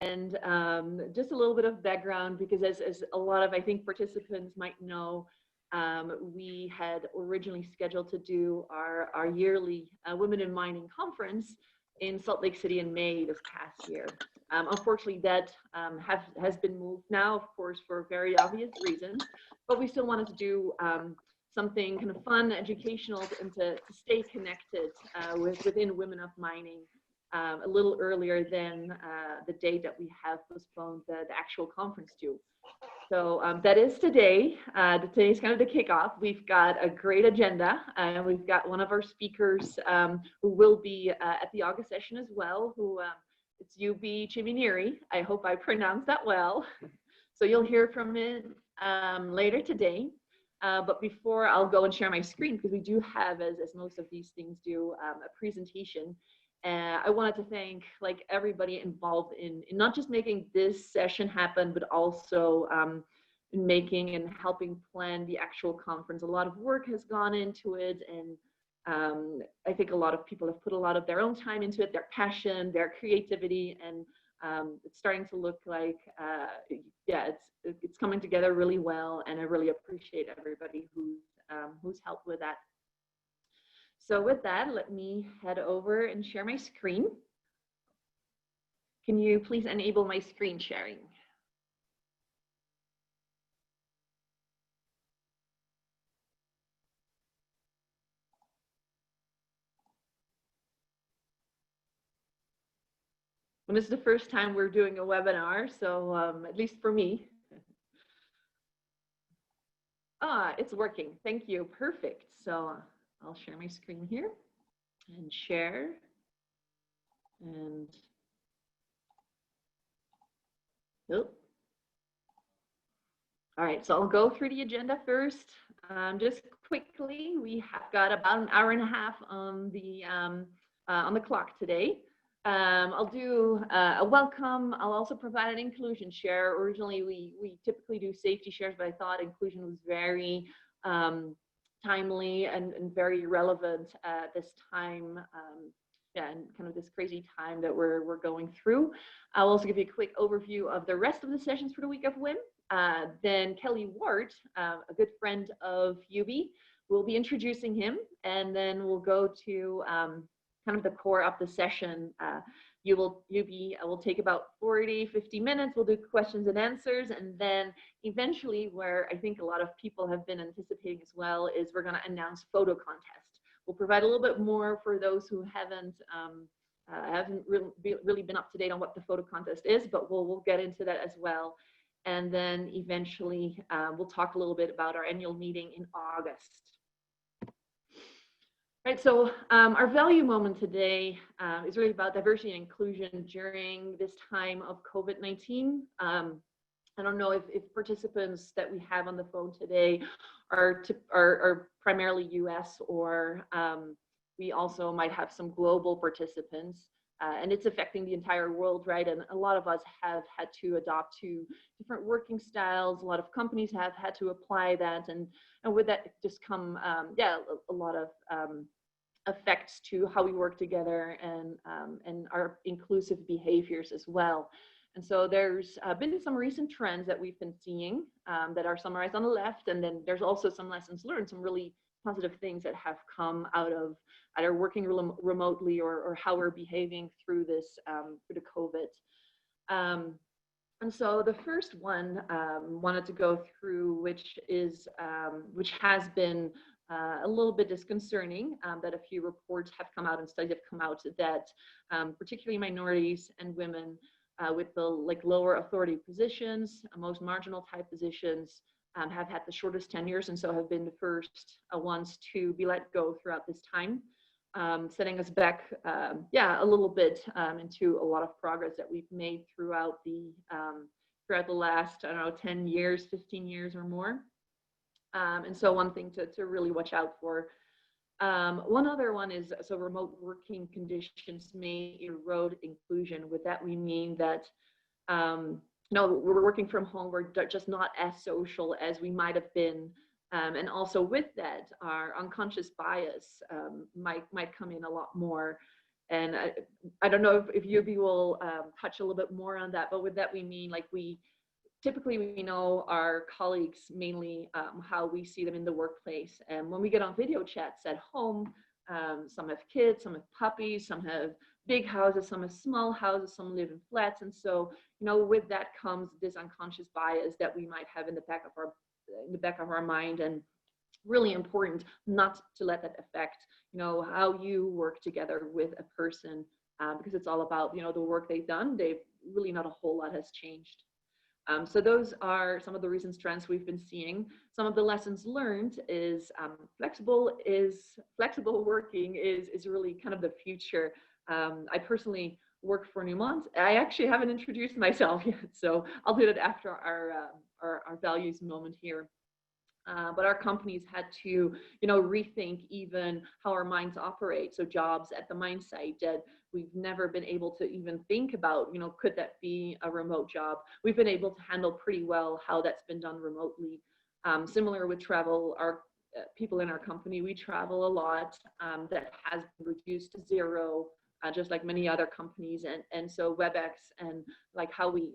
And just a little bit of background, because as a lot of, I think, participants might know, we had originally scheduled to do our yearly Women in Mining conference in Salt Lake City in May this past year. Unfortunately, that has been moved now, of course, for very obvious reasons, but we still wanted to do something kind of fun, educational, and to stay connected within Women of Mining a little earlier than the date that we have postponed the actual conference to. So that is today. Today is kind of the kickoff. We've got a great agenda. We've got one of our speakers who will be at the August session as well, who it's Yubi Chiminiri. I hope I pronounced that well. So you'll hear from it later today. But before I'll go and share my screen, because we do have, as most of these things do, a presentation. I wanted to thank everybody involved in not just making this session happen, but also in making and helping plan the actual conference. A lot of work has gone into it, and I think a lot of people have put a lot of their own time into it, their passion, their creativity, and it's starting to look like, yeah, it's coming together really well, and I really appreciate everybody who's helped with that. So with that, let me head over and share my screen. Can you please enable my screen sharing? And this is the first time we're doing a webinar, so at least for me. It's working. Thank you. Perfect. So I'll share my screen here and share. And oh. All right, so I'll go through the agenda first. Just quickly, we have got about an hour and a half on the clock today. I'll do a welcome. I'll also provide an inclusion share. Originally, we typically do safety shares, but I thought inclusion was very timely and very relevant at this time, and kind of this crazy time that we're going through. I'll also give you a quick overview of the rest of the sessions for the week of WIM. Then Kelly Ward, a good friend of Yubi, will be introducing him, and then we'll go to kind of the core of the session. Yubi will take about 40-50 minutes. We'll do questions and answers, and then eventually, where I think a lot of people have been anticipating as well, is we're going to announce photo contest. We'll provide a little bit more for those who haven't really been up to date on what the photo contest is, but we'll get into that as well. And then eventually, we'll talk a little bit about our annual meeting in August. Right, so our value moment today is really about diversity and inclusion during this time of COVID-19. I don't know if participants that we have on the phone today are primarily US, or we also might have some global participants. And it's affecting the entire world, right? And a lot of us have had to adopt to different working styles. A lot of companies have had to apply that, and with that just come, yeah, a lot of effects to how we work together and our inclusive behaviors as well. And so there's been some recent trends that we've been seeing that are summarized on the left, and then there's also some lessons learned, some really positive things that have come out of either working remotely or how we're behaving through this, through the COVID. And so the first one wanted to go through, which has been a little bit disconcerting, that a few reports have come out and studies have come out that particularly minorities and women with the lower authority positions, most marginal type positions, have had the shortest tenures, and so have been the first ones to be let go throughout this time, setting us back, yeah, a little bit into a lot of progress that we've made throughout the last, I don't know, 10 years, 15 years or more. And so one thing to really watch out for. One other one is, so remote working conditions may erode inclusion. With that, we mean that no, we're working from home, we're just not as social as we might have been. And also with that, our unconscious bias might come in a lot more. And I don't know if Yubi will touch a little bit more on that, but with that we mean like typically we know our colleagues mainly how we see them in the workplace. And when we get on video chats at home, some have kids, some have puppies, some have big houses, some have small houses, some live in flats. And so, with that comes this unconscious bias that we might have in the back of our mind. And really important not to let that affect, how you work together with a person, because it's all about, the work they've done. They've really not a whole lot has changed. So those are some of the recent trends we've been seeing. Some of the lessons learned is flexible working is really kind of the future. I personally work for Newmont. I actually haven't introduced myself yet, so I'll do that after our values moment here. But our companies had to, rethink even how our mines operate. So jobs at the mine site that we've never been able to even think about, could that be a remote job? We've been able to handle pretty well how that's been done remotely. Similar with travel, our people in our company, we travel a lot. That has been reduced to zero. Just like many other companies, and so WebEx and like how we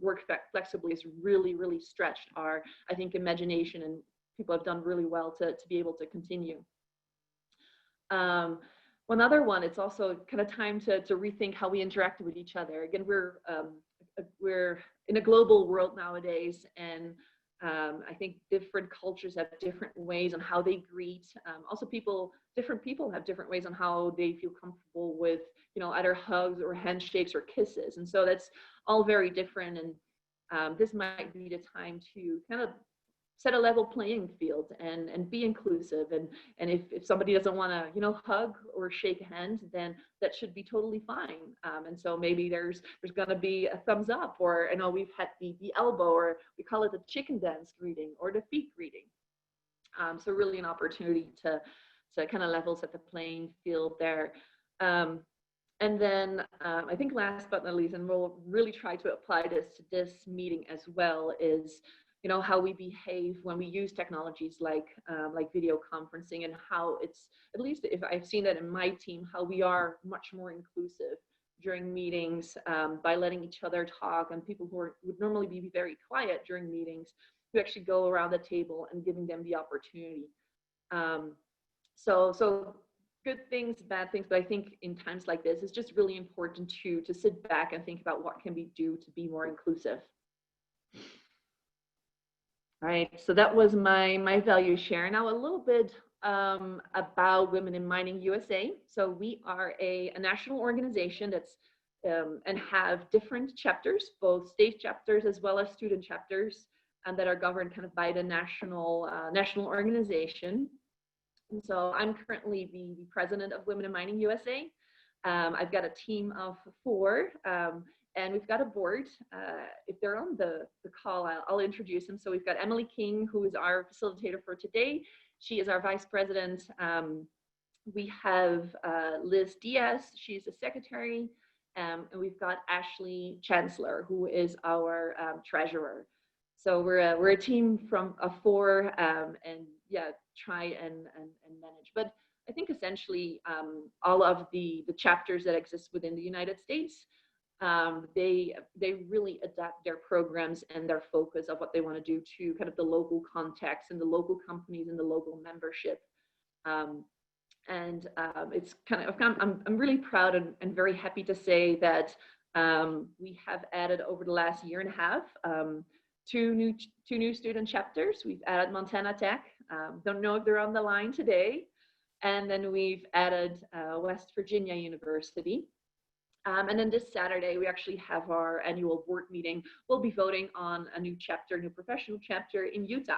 work flexibly has really stretched our, I think, imagination, and people have done really well to be able to continue. One other one, it's also kind of time to rethink how we interact with each other. Again, we're in a global world nowadays, and I think different cultures have different ways on how they greet. Also, different people have different ways on how they feel comfortable with, either hugs or handshakes or kisses. And so that's all very different. And this might be the time to kind of set a level playing field and be inclusive. And if somebody doesn't want to, hug or shake a hand, then that should be totally fine. And so maybe there's going to be a thumbs up, or I know we've had the elbow, or we call it the chicken dance greeting, or the feet greeting. So really an opportunity to kind of level set the playing field there. And then I think last but not least, and we'll really try to apply this to this meeting as well, is how we behave when we use technologies like video conferencing, and how it's, at least if I've seen that in my team, how we are much more inclusive during meetings, by letting each other talk, and people who would normally be very quiet during meetings, to actually go around the table and giving them the opportunity. So good things, bad things, but I think in times like this, it's just really important to sit back and think about what can we do to be more inclusive. All right, so that was my value share. Now a little bit about Women in Mining USA. So we are a national organization that's and have different chapters, both state chapters as well as student chapters, and that are governed kind of by the national organization. And so I'm currently the president of Women in Mining USA. I've got a team of 4. And we've got a board. If they're on the call, I'll introduce them. So we've got Emily King, who is our facilitator for today. She is our vice president. We have Liz Diaz. She's the secretary. And we've got Ashley Chancellor, who is our treasurer. So we're a team of 4, and yeah, try and manage. But I think essentially all of the chapters that exist within the United States, they really adapt their programs and their focus of what they want to do to kind of the local context and the local companies and the local membership. It's kind of, I'm really proud and very happy to say that we have added over the last year and a half 2 new student chapters. We've added Montana Tech. Don't know if they're on the line today. And then we've added West Virginia University. And then this Saturday, we actually have our annual board meeting. We'll be voting on a new professional chapter in Utah.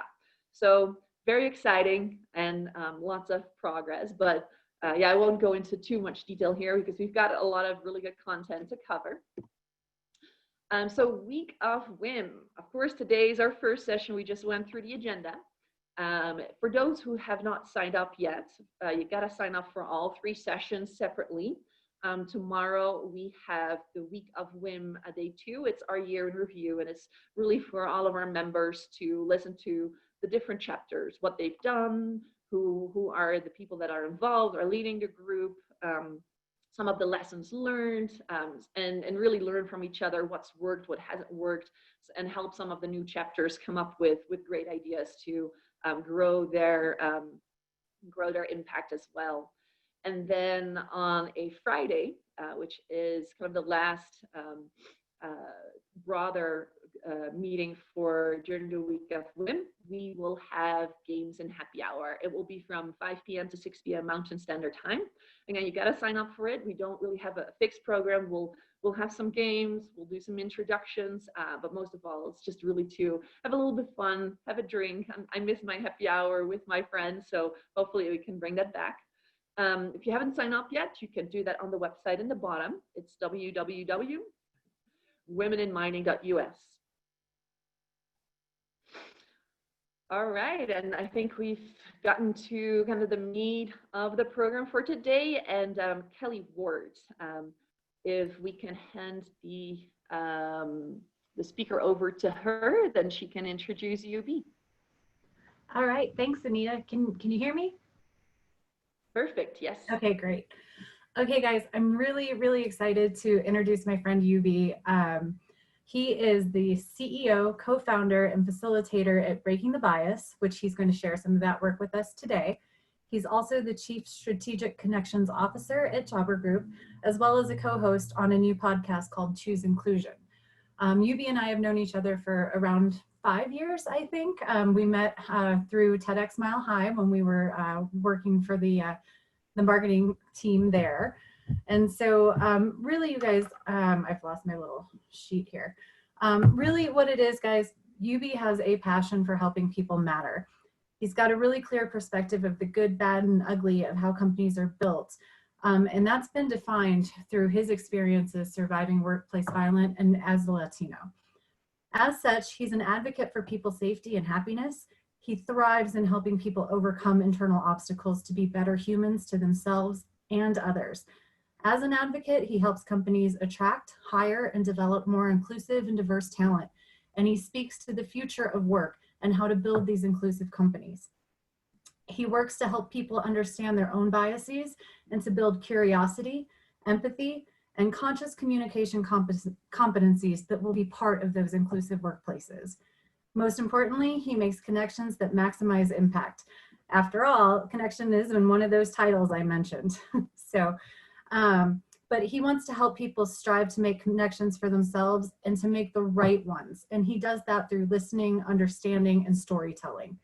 So very exciting and lots of progress. But yeah, I won't go into too much detail here because we've got a lot of really good content to cover. So week of WIM. Of course, today is our first session. We just went through the agenda. For those who have not signed up yet, you got to sign up for all 3 sessions separately. Tomorrow we have the week of WIM, day 2. It's our year in review, and it's really for all of our members to listen to the different chapters, what they've done, who are the people that are involved or leading the group. some of the lessons learned, and really learn from each other what's worked, what hasn't worked, and help some of the new chapters come up with great ideas to grow their impact as well. And then on a Friday, which is kind of the last broader meeting for during the week of WIM, we will have games and happy hour. It will be from 5 p.m. to 6 p.m. Mountain Standard Time. Again, you got to sign up for it. We don't really have a fixed program. We'll have some games, we'll do some introductions, but most of all, it's just really to have a little bit of fun, have a drink. I miss my happy hour with my friends, so hopefully we can bring that back. If you haven't signed up yet, you can do that on the website in the bottom. It's www.womeninmining.us. All right, and I think we've gotten to kind of the meat of the program for today. And Kelly Ward, if we can hand the speaker over to her, then she can introduce UB. All right, thanks, Anita. Can you hear me? Perfect, yes. Okay, great. Okay, guys, I'm really excited to introduce my friend UB. He is the CEO, co-founder, and facilitator at Breaking the Bias, which he's going to share some of that work with us today. He's also the Chief Strategic Connections Officer at Jobber Group, as well as a co-host on a new podcast called Choose Inclusion. UB and I have known each other for around 5 years, I think. We met through TEDx Mile High when we were working for the marketing team there. And so really, you guys, I've lost my little sheet here. Really what it is, guys, UB has a passion for helping people matter. He's got a really clear perspective of the good, bad, and ugly of how companies are built. And that's been defined through his experiences surviving workplace violence and as a Latino. As such, he's an advocate for people's safety and happiness. He thrives in helping people overcome internal obstacles to be better humans to themselves and others. As an advocate, he helps companies attract, hire, and develop more inclusive and diverse talent. And he speaks to the future of work and how to build these inclusive companies. He works to help people understand their own biases and to build curiosity, empathy, and conscious communication competencies that will be part of those inclusive workplaces. Most importantly, he makes connections that maximize impact. After all, connection is in one of those titles I mentioned. But he wants to help people strive to make connections for themselves and to make the right ones. And he does that through listening, understanding, and storytelling.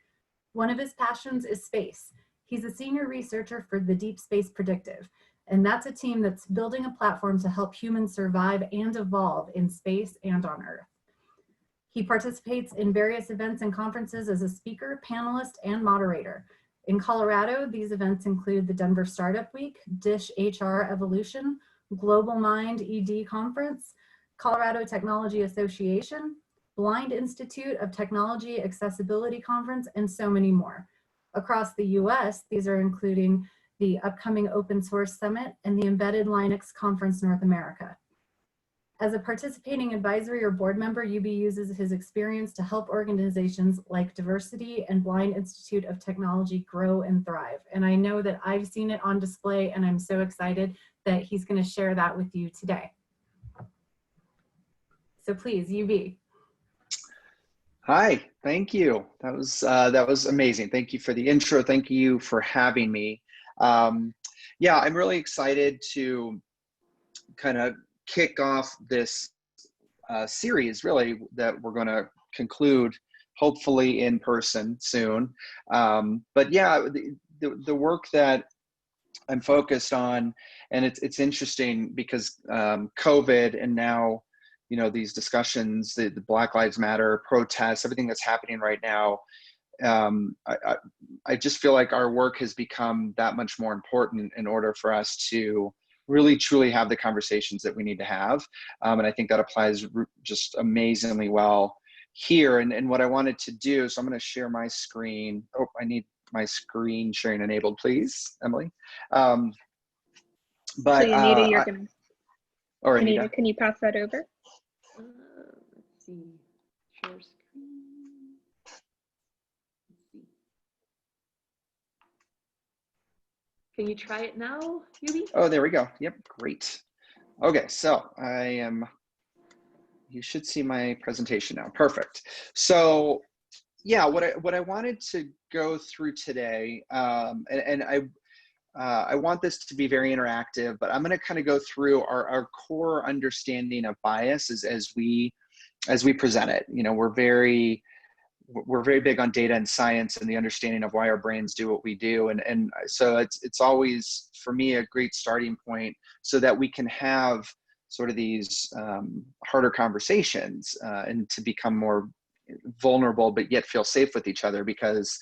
One of his passions is space. He's a senior researcher for the Deep Space Predictive, and that's a team that's building a platform to help humans survive and evolve in space and on Earth. He participates in various events and conferences as a speaker, panelist, and moderator. In Colorado, these events include the Denver Startup Week, Dish HR Evolution, Global Mind ED Conference, Colorado Technology Association, Blind Institute of Technology Accessibility Conference, and so many more. Across the US, these are including the upcoming Open Source Summit and the Embedded Linux Conference North America. As a participating advisory or board member, UB uses his experience to help organizations like Diversity and Blind Institute of Technology grow and thrive. And I know that I've seen it on display, and I'm so excited that he's going to share that with you today. So please, UB. Hi, thank you. That was amazing. Thank you for the intro. Thank you for having me. Yeah, I'm really excited to kind of kick off this series, really, that we're going to conclude hopefully in person soon. But yeah, the work that I'm focused on, and it's interesting because COVID and now, you know, these discussions, the Black Lives Matter protests, everything that's happening right now, I just feel like our work has become that much more important in order for us to really truly have the conversations that we need to have. And I think that applies just amazingly well here. And what I wanted to do, so I'm going to share my screen. Oh, I need my screen sharing enabled, please, Emily. But so Anita, you're gonna. Or Anita, can you pass that over? Let's see. Share screen. Let's see. Can you try it now, Yubi? Oh, there we go. Yep, great. Okay, so you should see my presentation now. Perfect. So yeah, what I wanted to go through today, and I want this to be very interactive, but I'm going to kind of go through our core understanding of bias as we present it. You know, we're very big on data and science and the understanding of why our brains do what we do, and so it's always for me a great starting point so that we can have sort of these harder conversations and to become more vulnerable but yet feel safe with each other, because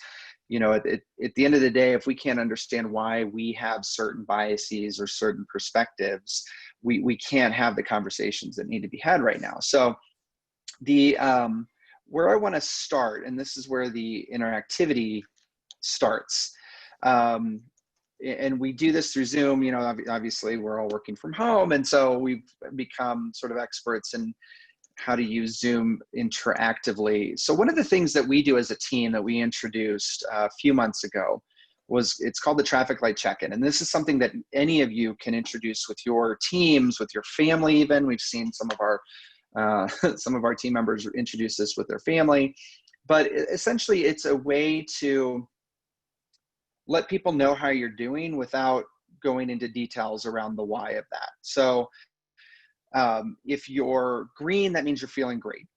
you know at the end of the day, if we can't understand why we have certain biases or certain perspectives, we can't have the conversations that need to be had right now. So the where I want to start, and this is where the interactivity starts, and we do this through Zoom. You know, obviously we're all working from home, and so we've become sort of experts in how to use Zoom interactively. So one of the things that we do as a team that we introduced a few months ago it's called the traffic light check-in. And this is something that any of you can introduce with your teams, with your family even. We've seen some of our team members introduce this with their family. But essentially, it's a way to let people know how you're doing without going into details around the why of that. So if you're green, that means you're feeling great.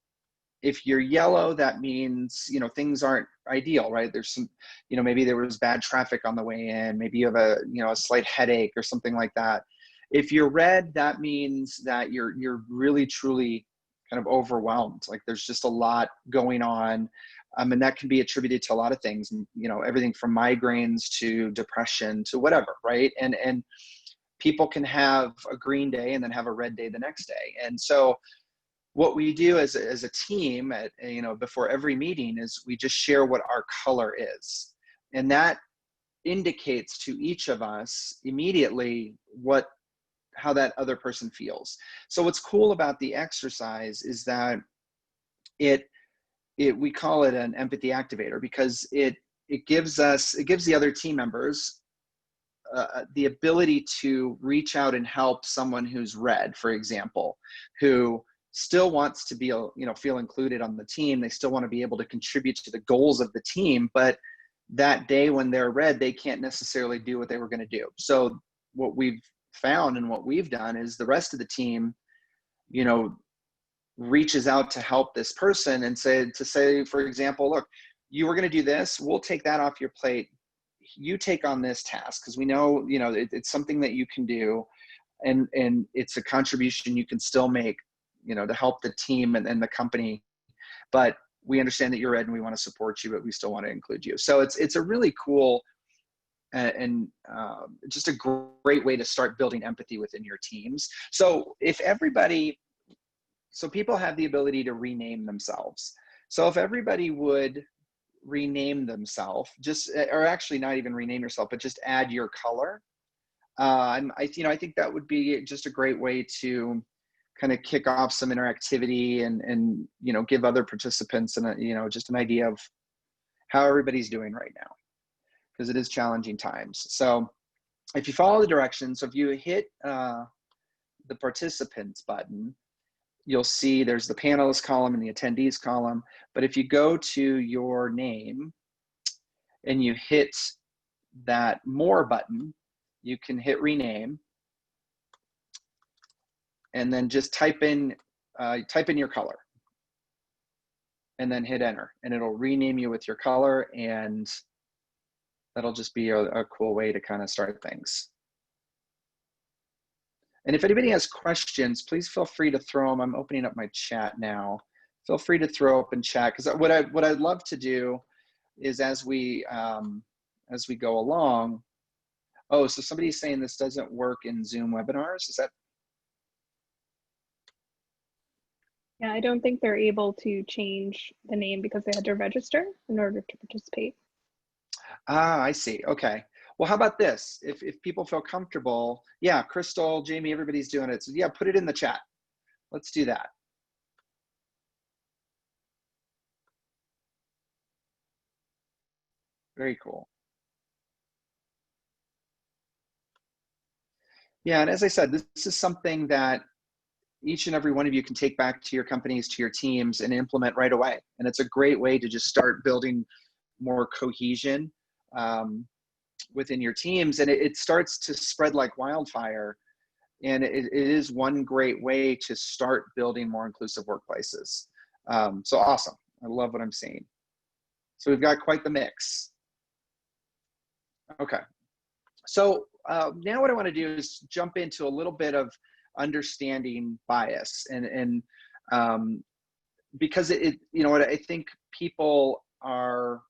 If you're yellow, that means, you know, things aren't ideal, right? There's some, you know, maybe there was bad traffic on the way in, maybe you have a slight headache or something like that. If you're red, that means that you're really truly kind of overwhelmed. Like there's just a lot going on. And that can be attributed to a lot of things, you know, everything from migraines to depression to whatever, right? And people can have a green day and then have a red day the next day. And so what we do as a team before every meeting is we just share what our color is. And that indicates to each of us immediately how that other person feels. So what's cool about the exercise is that we call it an empathy activator, because it gives the other team members the ability to reach out and help someone who's red, for example, who still wants to be, feel included on the team. They still want to be able to contribute to the goals of the team, but that day when they're red, they can't necessarily do what they were going to do. So what we've found and what we've done is the rest of the team, reaches out to help this person and say, for example, look, you were going to do this. We'll take that off your plate. You take on this task because we know, it's something that you can do, and it's a contribution you can still make, to help the team and the company. But we understand that you're red and we want to support you, but we still want to include you. So it's a really cool and just a great way to start building empathy within your teams. So people have the ability to rename themselves. So if everybody would rename themselves, or actually not even rename yourself, but just add your color. I think that would be just a great way to kind of kick off some interactivity and give other participants just an idea of how everybody's doing right now, because it is challenging times. So if you follow the directions, so if you hit the participants button, you'll see there's the panelists column and the attendees column. But if you go to your name and you hit that more button, you can hit rename, and then just type in your color, and then hit enter, and it'll rename you with your color, and that'll just be a cool way to kind of start things. And if anybody has questions, please feel free to throw them. I'm opening up my chat now. Feel free to throw up in chat, because what I'd love to do is as we go along. Oh, so somebody's saying this doesn't work in Zoom webinars. Is that? Yeah, I don't think they're able to change the name because they had to register in order to participate. Ah, I see. Okay. Well, how about this? If people feel comfortable, yeah, Crystal, Jamie, everybody's doing it. So yeah, put it in the chat. Let's do that. Very cool. Yeah, and as I said, this is something that each and every one of you can take back to your companies, to your teams, and implement right away. And it's a great way to just start building more cohesion within your teams. And it starts to spread like wildfire. And it is one great way to start building more inclusive workplaces. So awesome. I love what I'm seeing. So we've got quite the mix. Okay. So now what I want to do is jump into a little bit of understanding bias, and because you know what, I think people are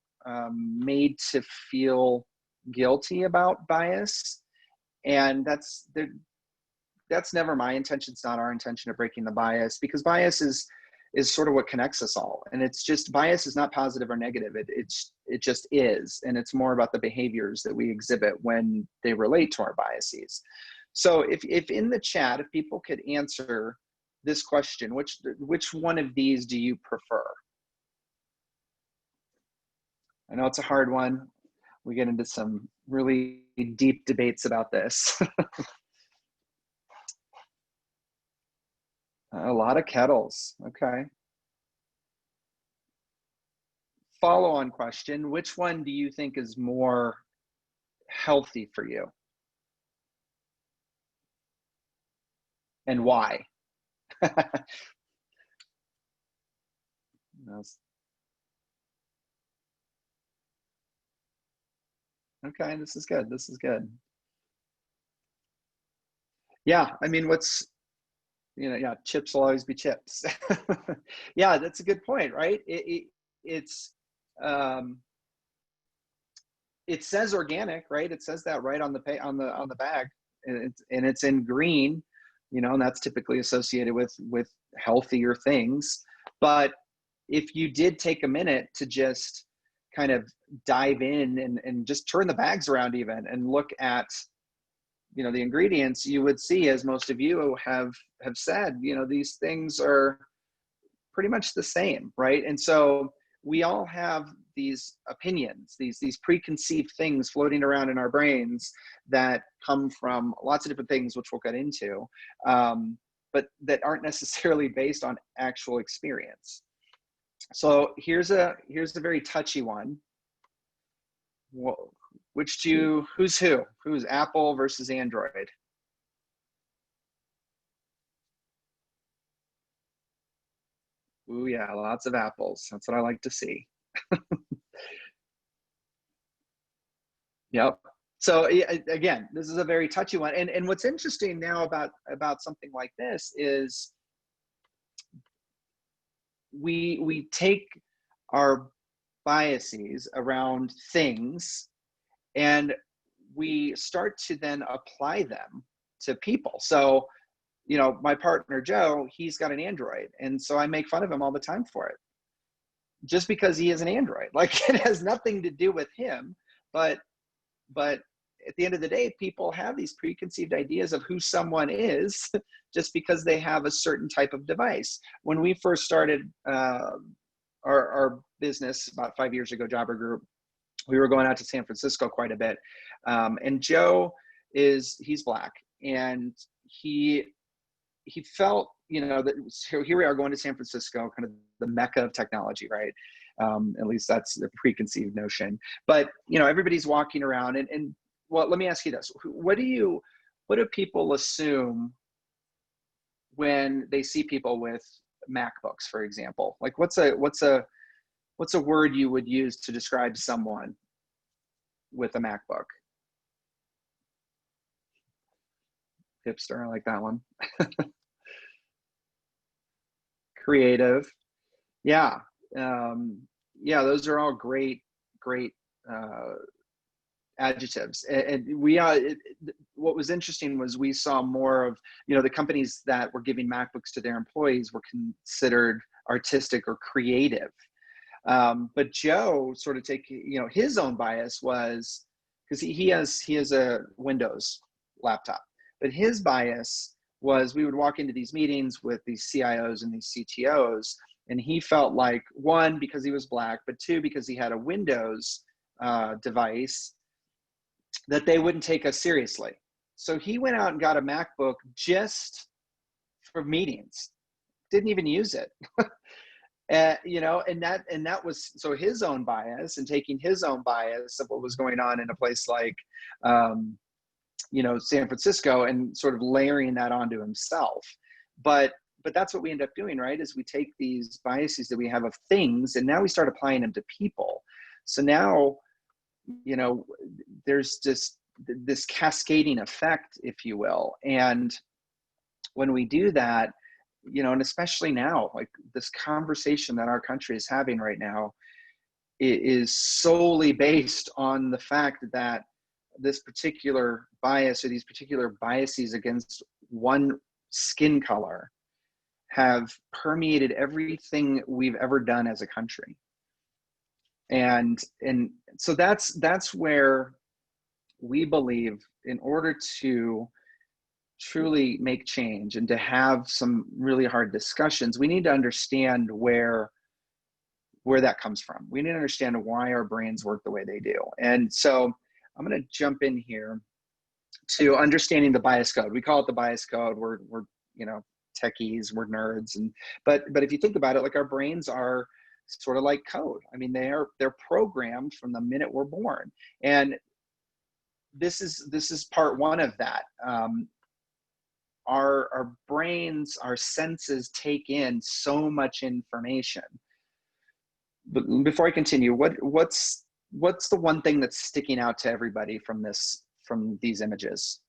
made to feel guilty about bias, and that's never my intention. It's not our intention of breaking the bias, because bias is sort of what connects us all. And it's just, bias is not positive or negative. It just is. And it's more about the behaviors that we exhibit when they relate to our biases. So if in the chat, if people could answer this question, which one of these do you prefer? I know it's a hard one. We get into some really deep debates about this. A lot of kettles. Okay. Follow-on question, which one do you think is more healthy for you? And why? Okay, this is good. This is good. Yeah, I mean, yeah, chips will always be chips. Yeah, that's a good point, right? It says organic, right? It says that right on the bag, and it's in green, you know, and that's typically associated with healthier things. But if you did take a minute to just kind of dive in and just turn the bags around even and look at, you know, the ingredients, you would see, as most of you have said, you know, these things are pretty much the same, right? And so we all have these opinions, these preconceived things floating around in our brains that come from lots of different things, which we'll get into, but that aren't necessarily based on actual experience. So here's a very touchy one. Whoa. Who's Apple versus Android? Ooh, yeah, lots of apples. That's what I like to see. Yep. So again, this is a very touchy one. And what's interesting now about something like this is we take our biases around things and we start to then apply them to people. So, you know, my partner, Joe, he's got an Android. And so I make fun of him all the time for it, just because he is an Android. Like, it has nothing to do with him, but at the end of the day, people have these preconceived ideas of who someone is just because they have a certain type of device. When we first started our business about 5 years ago, Jobber Group, we were going out to San Francisco quite a bit. And Joe he's Black, and he felt, you know, that so here we are going to San Francisco, kind of the mecca of technology, right? At least that's the preconceived notion. But, you know, everybody's walking around and well, let me ask you this. What do people assume when they see people with MacBooks, for example? Like, what's a word you would use to describe someone with a MacBook? Hipster, I like that one. Creative. Yeah. Yeah, those are all great adjectives. And what was interesting was we saw more of, you know, the companies that were giving MacBooks to their employees were considered artistic or creative. But Joe sort of you know, his own bias was, because he has a Windows laptop, but his bias was, we would walk into these meetings with these CIOs and these CTOs, and he felt like, one, because he was Black, but two, because he had a Windows device, that they wouldn't take us seriously. So he went out and got a MacBook just for meetings, didn't even use it. You know, and that was so his own bias, and taking his own bias of what was going on in a place like, you know, San Francisco, and sort of layering that onto himself. But that's what we end up doing, right? Is we take these biases that we have of things, and now we start applying them to people. So now, you know, there's just this cascading effect, if you will. And when we do that, you know, and especially now, like this conversation that our country is having right now, it is solely based on the fact that this particular bias, or these particular biases against one skin color, have permeated everything we've ever done as a country. And so that's where we believe, in order to truly make change and to have some really hard discussions, we need to understand where that comes from. We need to understand why our brains work the way they do. And so I'm going to jump in here to understanding the bias code. We call it the bias code. We're you know, techies, we're nerds, but if you think about it, like, our brains are sort of like code. I mean, they're programmed from the minute we're born. And this is part one of that. Our brains, our senses take in so much information. But before I continue, what's the one thing that's sticking out to everybody from these images?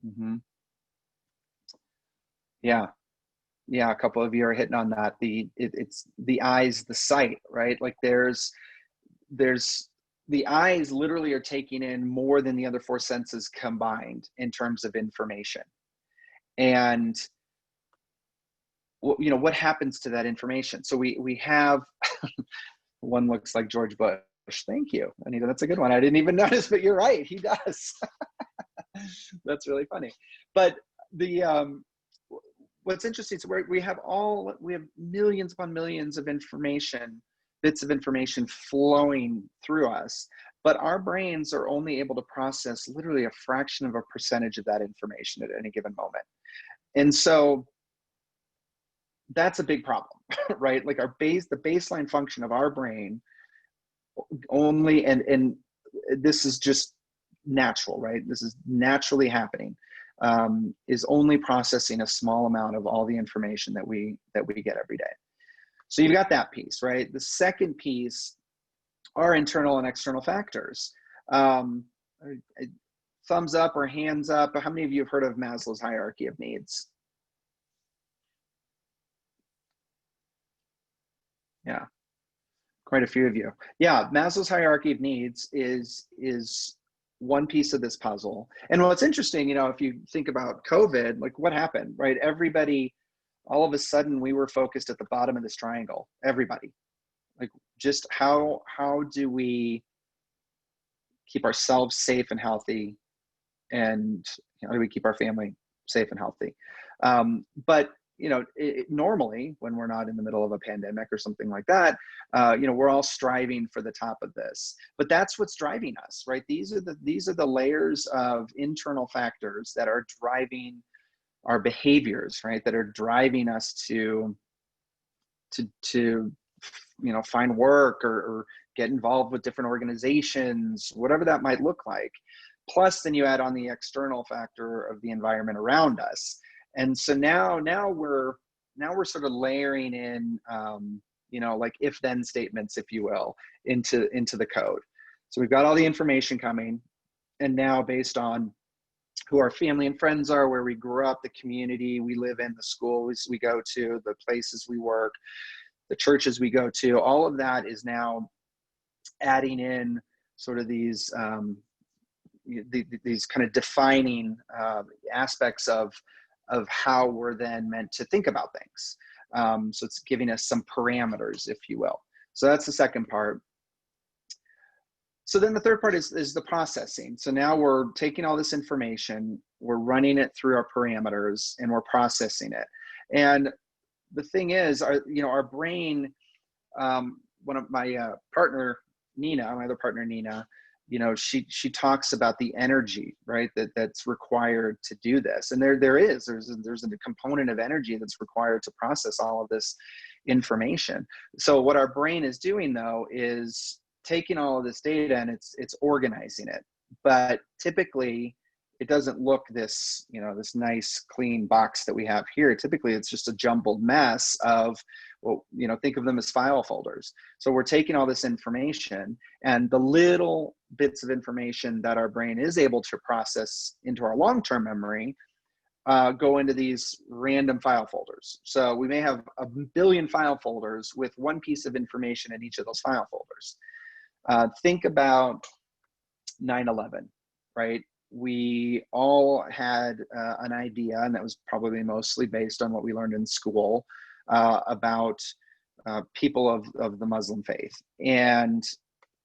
Mm-hmm. Yeah. Yeah, a couple of you are hitting on that. It's the eyes, the sight, right? Like there's the eyes literally are taking in more than the other four senses combined in terms of information. And you know, what happens to that information? So we have one looks like George Bush. Thank you, Anita. That's a good one. I didn't even notice, but you're right. He does. That's really funny. But what's interesting is we have millions upon millions of information, bits of information flowing through us, but our brains are only able to process literally a fraction of a percentage of that information at any given moment. And so that's a big problem, right? Like the baseline function of our brain only, and this is just natural, right? This is naturally happening, is only processing a small amount of all the information that we get every day. So you've got that piece, right? The second piece are internal and external factors. Thumbs up or hands up. How many of you have heard of Maslow's hierarchy of needs? Yeah, quite a few of you. Yeah, Maslow's hierarchy of needs is one piece of this puzzle. And what's interesting, you know, if you think about COVID, like what happened, right? Everybody, all of a sudden we were focused at the bottom of this triangle, everybody. Like just how do we keep ourselves safe and healthy, and how do we keep our family safe and healthy? But you know, normally when we're not in the middle of a pandemic or something like that, you know, we're all striving for the top of this. But that's what's driving us, right? These are the layers of internal factors that are driving our behaviors, right? That are driving us to you know, find work or get involved with different organizations, whatever that might look like. Plus, then you add on the external factor of the environment around us. And so now we're sort of layering in, you know, like if-then statements, if you will, into the code. So we've got all the information coming, and now based on who our family and friends are, where we grew up, the community we live in, the schools we go to, the places we work, the churches we go to, all of that is now adding in sort of these kind of defining aspects of how we're then meant to think about things. So it's giving us some parameters, if you will. So that's the second part. So then the third part is the processing. So now we're taking all this information, we're running it through our parameters, and we're processing it. And the thing is, our brain, one of my partner, Nina, my other partner, Nina, she talks about the energy, right, that's required to do this. And there's a component of energy that's required to process all of this information. So what our brain is doing, though, is taking all of this data and it's organizing it. But typically it doesn't look this nice clean box that we have here. Typically it's just a jumbled mess of, well, think of them as file folders. So we're taking all this information, and the little bits of information that our brain is able to process into our long-term memory go into these random file folders. So we may have a billion file folders with one piece of information in each of those file folders. Think about 9/11, right? We all had an idea, and that was probably mostly based on what we learned in school about people of the Muslim faith. And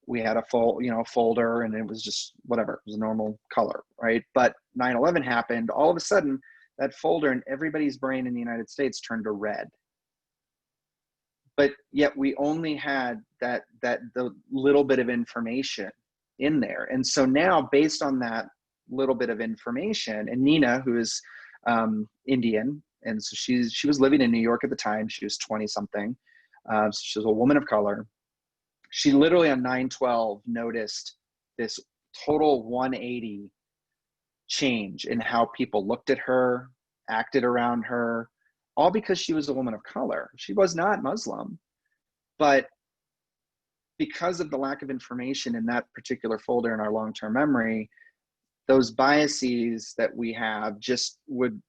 we had a folder, and it was just whatever, it was a normal color, right? But 9/11 happened. All of a sudden, that folder in everybody's brain in the United States turned to red. But yet we only had the little bit of information in there. And so now, based on that little bit of information, and Nina, who is Indian, and so she was living in New York at the time. She was 20 something. So she was a woman of color. She literally on 9/12 noticed this total 180 change in how people looked at her, acted around her, all because she was a woman of color. She was not Muslim, but because of the lack of information in that particular folder in our long-term memory, those biases that we have just would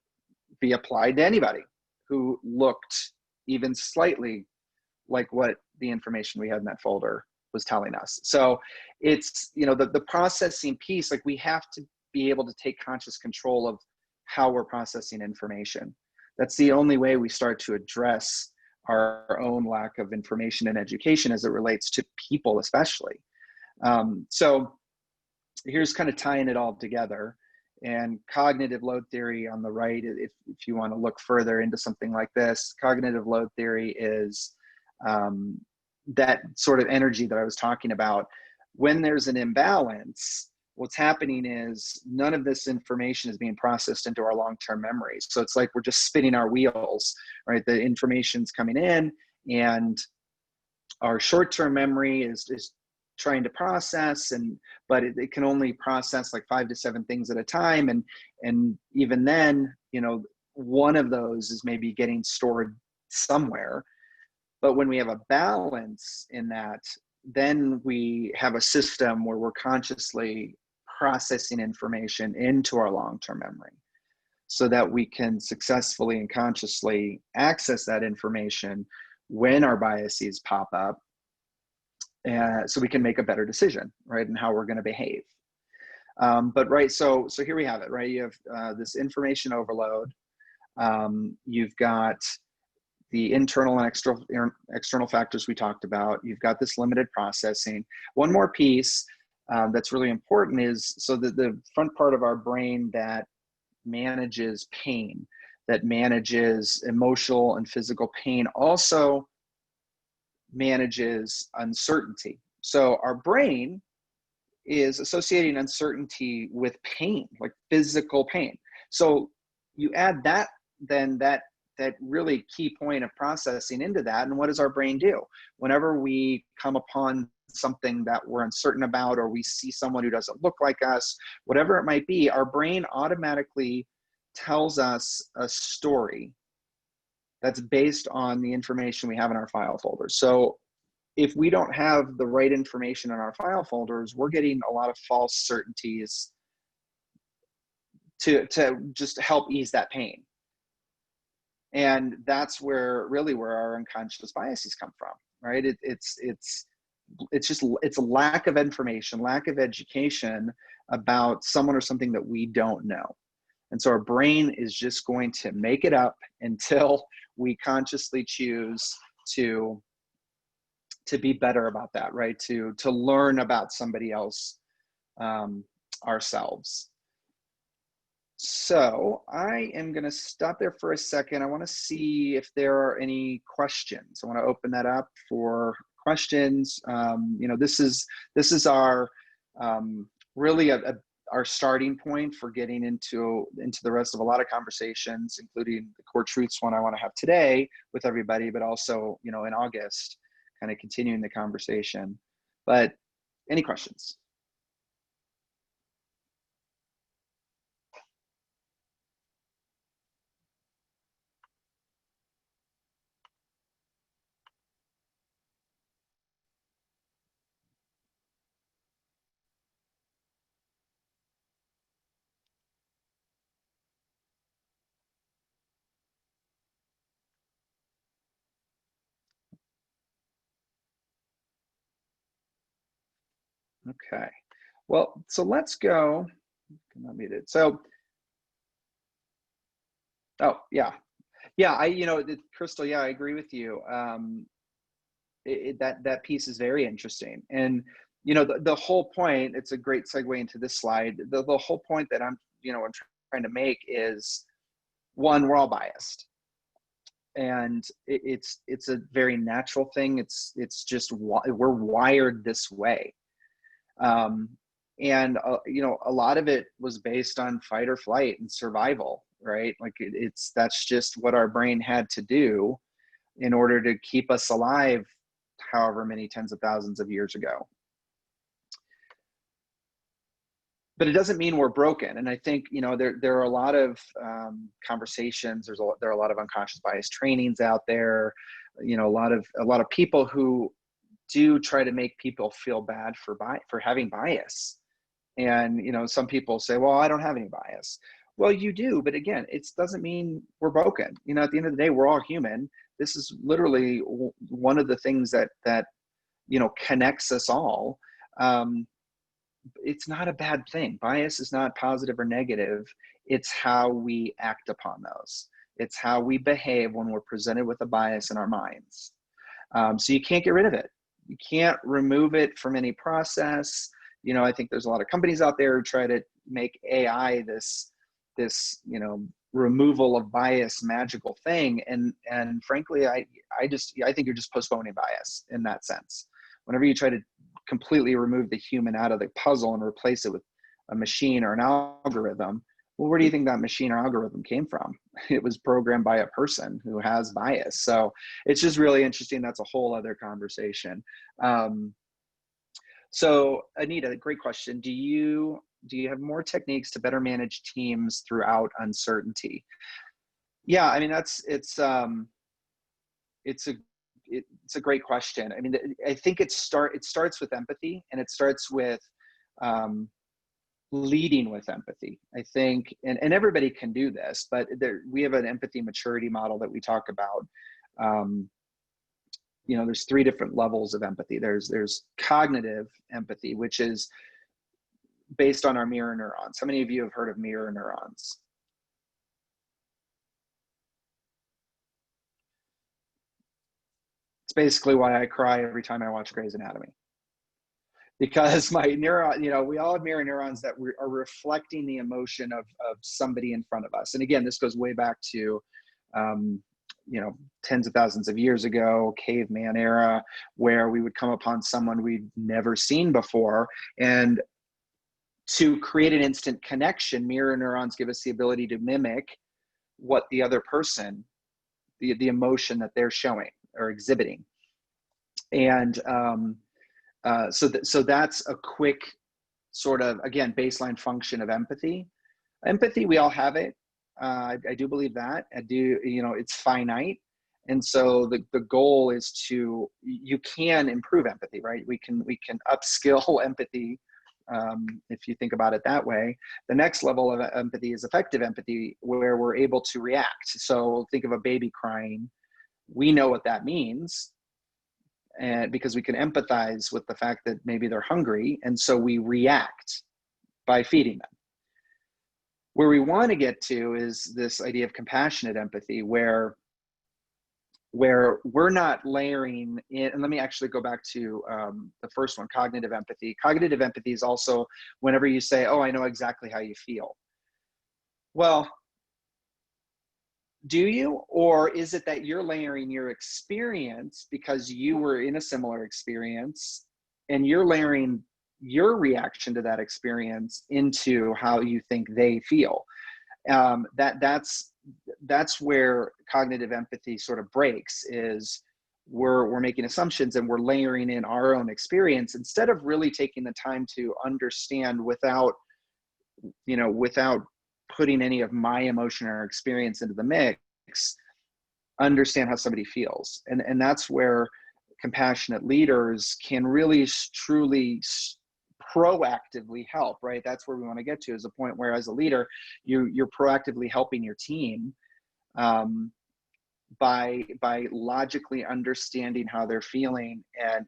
be applied to anybody who looked even slightly like what the information we had in that folder was telling us. So it's, the processing piece, like we have to be able to take conscious control of how we're processing information. That's the only way we start to address our own lack of information and education as it relates to people, especially. So here's kind of tying it all together. And cognitive load theory on the right, if you want to look further into something like this, cognitive load theory is that sort of energy that I was talking about. When there's an imbalance, what's happening is none of this information is being processed into our long-term memories. So it's like we're just spinning our wheels, right? The information's coming in, and our short-term memory is trying to process, but it can only process like 5 to 7 things at a time, and even then, one of those is maybe getting stored somewhere. But when we have a balance in that, then we have a system where we're consciously processing information into our long-term memory so that we can successfully and consciously access that information when our biases pop up, so we can make a better decision, right, and how we're going to behave. But right, so here we have it, right? You have this information overload. You've got the internal and external factors we talked about. You've got this limited processing. One more piece that's really important is, so the front part of our brain that manages pain, that manages emotional and physical pain, also manages uncertainty. So our brain is associating uncertainty with pain, like physical pain. So you add that, then that really key point of processing into that. And what does our brain do? Whenever we come upon something that we're uncertain about, or we see someone who doesn't look like us, whatever it might be, our brain automatically tells us a story that's based on the information we have in our file folders. So if we don't have the right information in our file folders, we're getting a lot of false certainties to just help ease that pain. And that's where our unconscious biases come from, right? It's a lack of information, lack of education about someone or something that we don't know. And so our brain is just going to make it up until we consciously choose to be better about that, right? To learn about somebody else ourselves. So I am going to stop there for a second. I want to see if there are any questions. I want to open that up for questions. You know, this is our really our starting point for getting into the rest of a lot of conversations, including the core truths one I want to have today with everybody, but also, you know, in August, kind of continuing the conversation. But any questions? Okay. Well, so let's go. Not muted. So, oh yeah, yeah. You know, Crystal. Yeah, I agree with you. That piece is very interesting, and you know, the whole point. It's a great segue into this slide. The whole point that I'm trying to make is, one, we're all biased, and it's a very natural thing. It's just we're wired this way. And you know, a lot of it was based on fight or flight and survival, right? Like that's just what our brain had to do in order to keep us alive however many tens of thousands of years ago. But it doesn't mean we're broken. And I think, you know, there are a lot of conversations. There are a lot of unconscious bias trainings out there. You know, a lot of people who do try to make people feel bad for having bias. And, you know, some people say, well, I don't have any bias. Well, you do, but again, it doesn't mean we're broken. You know, at the end of the day, we're all human. This is literally one of the things that you know, connects us all. It's not a bad thing. Bias is not positive or negative. It's how we act upon those. It's how we behave when we're presented with a bias in our minds. So you can't get rid of it. You can't remove it from any process. You know, I think there's a lot of companies out there who try to make AI this you know, removal of bias magical thing. And frankly, I think you're just postponing bias in that sense. Whenever you try to completely remove the human out of the puzzle and replace it with a machine or an algorithm, well, where do you think that machine or algorithm came from? It was programmed by a person who has bias. So it's just really interesting. That's a whole other conversation. So Anita, great question. Do you have more techniques to better manage teams throughout uncertainty? Yeah, I mean, it's a great question. I mean, I think it starts with empathy, and it starts with leading with empathy. I think, and everybody can do this, but we have an empathy maturity model that we talk about. You know, there's 3 different levels of empathy. There's cognitive empathy, which is based on our mirror neurons. How many of you have heard of mirror neurons? It's basically why I cry every time I watch Grey's Anatomy. Because my neuron, you know, we all have mirror neurons that are reflecting the emotion of somebody in front of us. And again, this goes way back to, you know, tens of thousands of years ago, caveman era, where we would come upon someone we'd never seen before. And to create an instant connection, mirror neurons give us the ability to mimic what the other person, the emotion that they're showing or exhibiting. And so that's a quick sort of, again, baseline function of empathy. Empathy, we all have it. I do believe that. You know, it's finite. And so the goal is you can improve empathy, right? We can upskill empathy. If you think about it that way. The next level of empathy is effective empathy, where we're able to react. So think of a baby crying. We know what that means, and because we can empathize with the fact that maybe they're hungry, and so we react by feeding them. Where we want to get to is this idea of compassionate empathy, where we're not layering in. And let me actually go back to the first one, cognitive empathy. Cognitive empathy is also whenever you say, oh, I know exactly how you feel. Well, do you? Or is it that you're layering your experience because you were in a similar experience and you're layering your reaction to that experience into how you think they feel? That's where cognitive empathy sort of breaks, is we're making assumptions and we're layering in our own experience instead of really taking the time to understand without putting any of my emotion or experience into the mix, understand how somebody feels. And that's where compassionate leaders can really truly proactively help, right? That's where we want to get to, is a point where as a leader, you're proactively helping your team by logically understanding how they're feeling and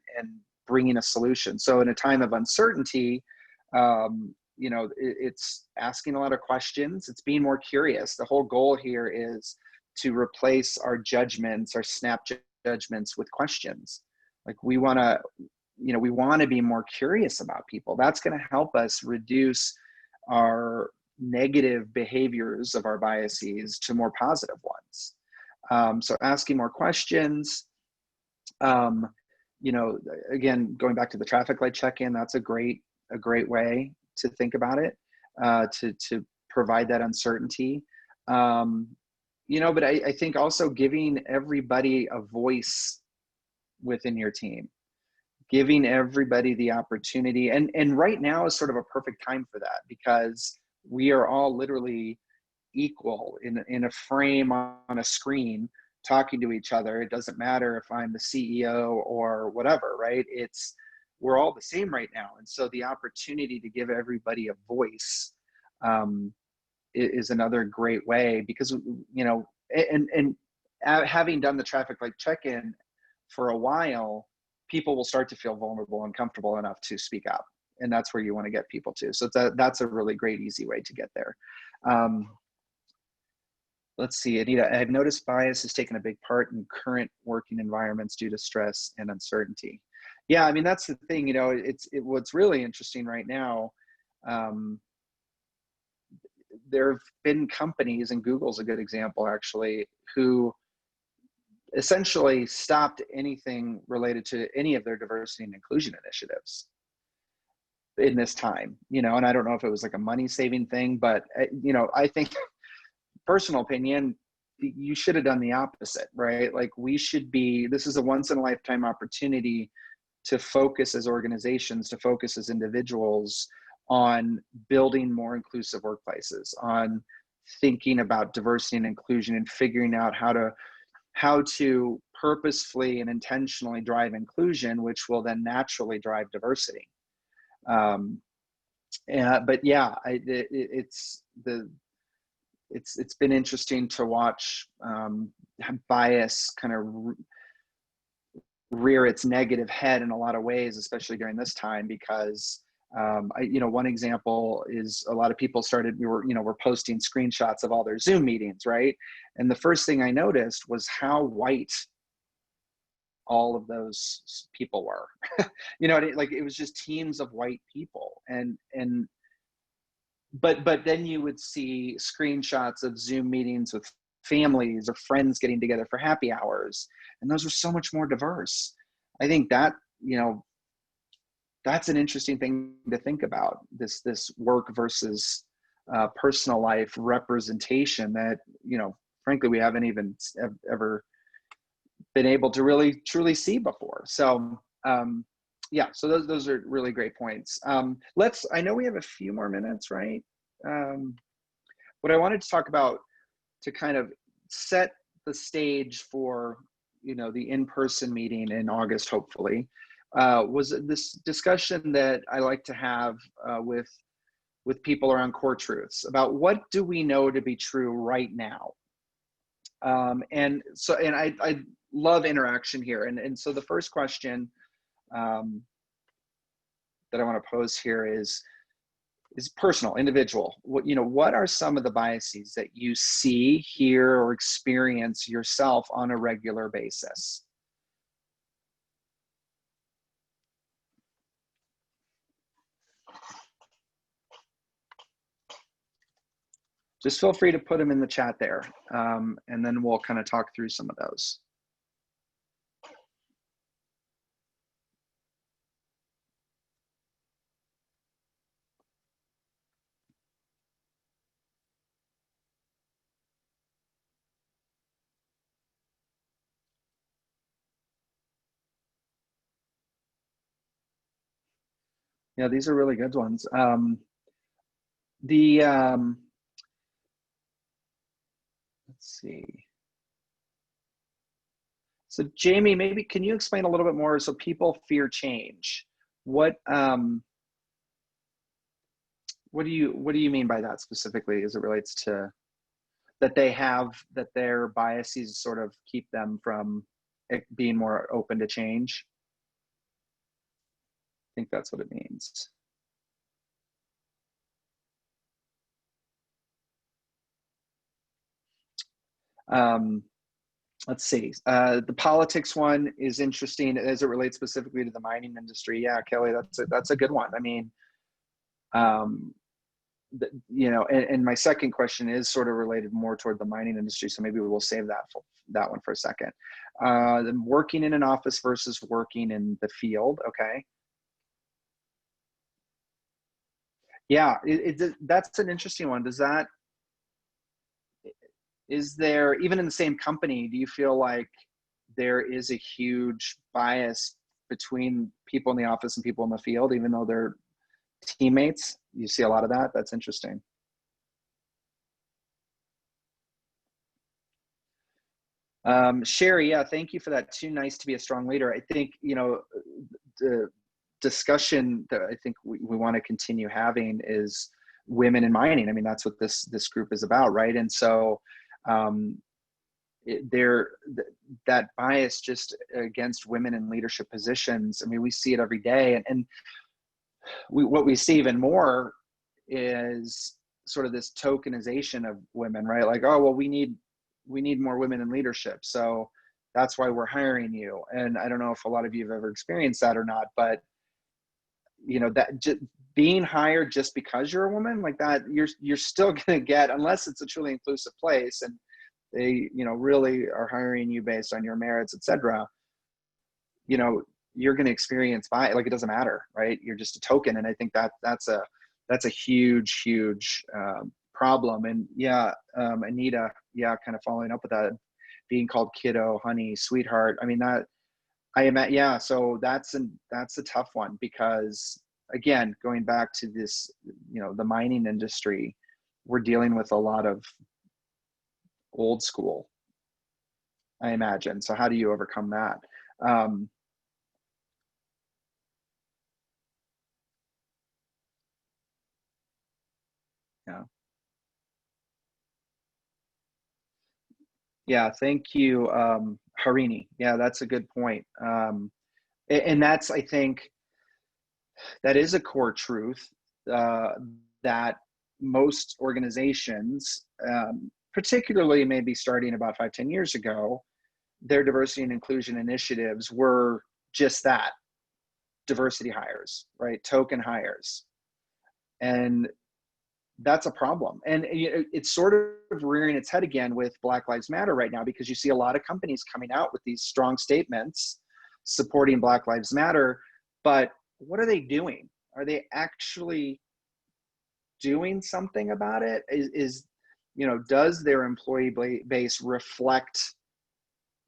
bringing a solution. So in a time of uncertainty, it's asking a lot of questions. It's being more curious. The whole goal here is to replace our judgments, our snap judgments, with questions. Like we want to be more curious about people. That's going to help us reduce our negative behaviors of our biases to more positive ones. So asking more questions, again, going back to the traffic light check-in, that's a great way to think about it, to provide that uncertainty. But I think also giving everybody a voice within your team, giving everybody the opportunity. And right now is sort of a perfect time for that, because we are all literally equal in a frame on a screen talking to each other. It doesn't matter if I'm the CEO or whatever, right? We're all the same right now. And so the opportunity to give everybody a voice is another great way, because, having done the traffic light check-in for a while, people will start to feel vulnerable and comfortable enough to speak up. And that's where you want to get people to. So that's a really great, easy way to get there. Let's see, Anita, I've noticed bias has taken a big part in current working environments due to stress and uncertainty. Yeah, I mean, that's the thing, what's really interesting right now. There have been companies, and Google's a good example actually, who essentially stopped anything related to any of their diversity and inclusion initiatives in this time, and I don't know if it was like a money saving thing, but I think, personal opinion, you should have done the opposite, right? Like this is a once in a lifetime opportunity to focus as organizations, to focus as individuals on building more inclusive workplaces, on thinking about diversity and inclusion, and figuring out how to purposefully and intentionally drive inclusion, which will then naturally drive diversity. But yeah, it's been interesting to watch bias kind of rear its negative head in a lot of ways, especially during this time, because one example is a lot of people were posting screenshots of all their Zoom meetings, right? And the first thing I noticed was how white all of those people were. Like it was just teams of white people, but then you would see screenshots of Zoom meetings with families or friends getting together for happy hours, and those were so much more diverse. I think that that's an interesting thing to think about, this work versus personal life representation that frankly we haven't even ever been able to really truly see before. So yeah, so those are really great points. I know we have a few more minutes, right? What I wanted to talk about, to kind of set the stage for the in-person meeting in August, hopefully, was this discussion that I like to have with people around core truths about what do we know to be true right now. And I love interaction here. And so the first question that I want to pose here is personal, individual. What are some of the biases that you see, hear, or experience yourself on a regular basis? just feel free to put them in the chat there. And then we'll kind of talk through some of those. Yeah, these are really good ones. Let's see. So Jamie, maybe can you explain a little bit more? So people fear change. What do you mean by that specifically as it relates to that their biases sort of keep them from being more open to change? I think that's what it means. Let's see. The politics one is interesting as it relates specifically to the mining industry. Yeah, Kelly, that's a good one. I mean, you know, and my second question is sort of related more toward the mining industry, so maybe we'll save that one for a second. Working in an office versus working in the field. Okay. Yeah, that's an interesting one. Is there, even in the same company, do you feel like there is a huge bias between people in the office and people in the field, even though they're teammates? You see a lot of that? That's interesting. Sherry, yeah, thank you for that. Too nice to be a strong leader. I think, you know, the discussion that I think we want to continue having is women in mining. I mean, that's what this group is about, right? And so that bias just against women in leadership positions, I mean, we see it every day. And what we see even more is sort of this tokenization of women, right? Like, oh, well, we need more women in leadership, so that's why we're hiring you. And I don't know if a lot of you have ever experienced that or not, but you know, that being hired just because you're a woman, like that, you're still going to get, unless it's a truly inclusive place and they, you know, really are hiring you based on your merits, etc., you know, you're going to experience like, it doesn't matter, right? You're just a token. And I think that's a huge problem. And yeah, Anita, yeah, kind of following up with that, being called kiddo, honey, sweetheart. I mean, yeah, so that's a tough one, because again, going back to this, you know, the mining industry, we're dealing with a lot of old school, I imagine. So how do you overcome that? Yeah. Yeah, thank you, Harini. Yeah, that's a good point. And that's, I think, that is a core truth, that most organizations, particularly maybe starting about 5-10 years ago, their diversity and inclusion initiatives were just that, diversity hires, right? Token hires. And that's a problem. And it's sort of rearing its head again with Black Lives Matter right now, because you see a lot of companies coming out with these strong statements supporting Black Lives Matter, but what are they doing? Are they actually doing something about it? Is you know, does their employee base reflect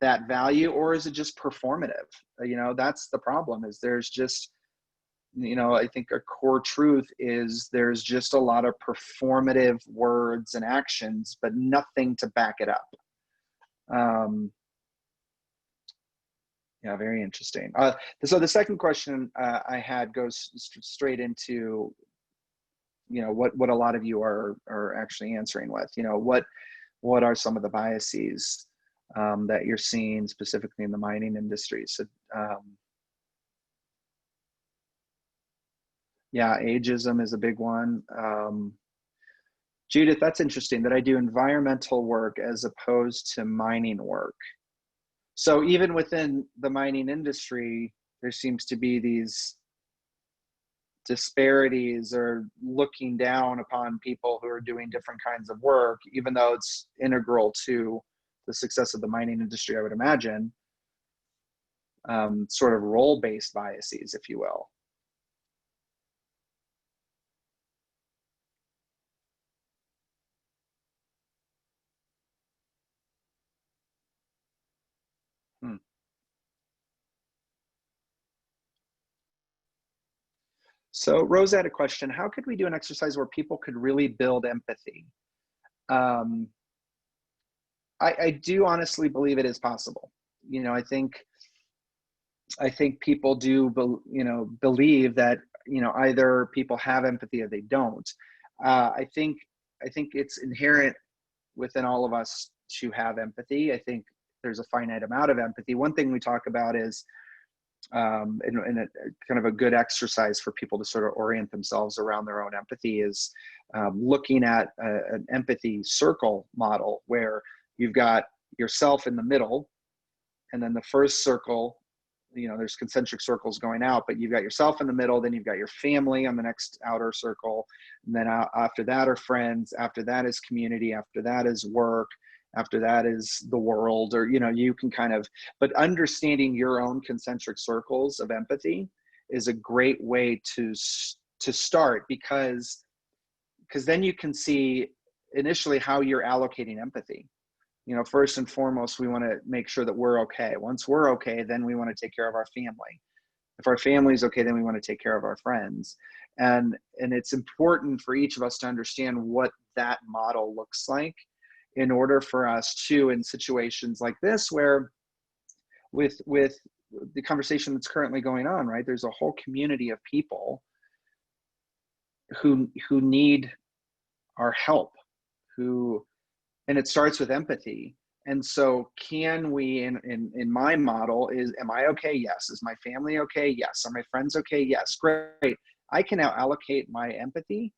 that value, or is it just performative? You know, that's the problem, is there's just, you know, I think a core truth is there's just a lot of performative words and actions, but nothing to back it up. Yeah, very interesting. So the second question I had goes straight into, you know, what a lot of you are actually answering with. You know, what are some of the biases that you're seeing specifically in the mining industry? So yeah, ageism is a big one. Judith, that's interesting, that I do environmental work as opposed to mining work. So even within the mining industry, there seems to be these disparities or looking down upon people who are doing different kinds of work, even though it's integral to the success of the mining industry, I would imagine, sort of role-based biases, if you will. So Rose had a question: how could we do an exercise where people could really build empathy? I do honestly believe it is possible. You know, I think people do, believe that, either people have empathy or they don't. I think it's inherent within all of us to have empathy. I think there's a finite amount of empathy. One thing we talk about is, and a kind of a good exercise for people to sort of orient themselves around their own empathy is looking at an empathy circle model, where you've got yourself in the middle, and then the first circle, there's concentric circles going out, but you've got yourself in the middle, then you've got your family on the next outer circle, and then after that are friends, after that is community, after that is work, after that is the world, or, you can kind of, but understanding your own concentric circles of empathy is a great way to start, because then you can see initially how you're allocating empathy. First and foremost, we want to make sure that we're okay. Once we're okay, then we want to take care of our family. If our family's okay, then we want to take care of our friends. And it's important for each of us to understand what that model looks like, in order for us to, in situations like this, where with the conversation that's currently going on, right, there's a whole community of people who need our help, and it starts with empathy. And so can we, in my model, am I okay? Yes. Is my family okay? Yes. Are my friends okay? Yes. Great. I can now allocate my empathy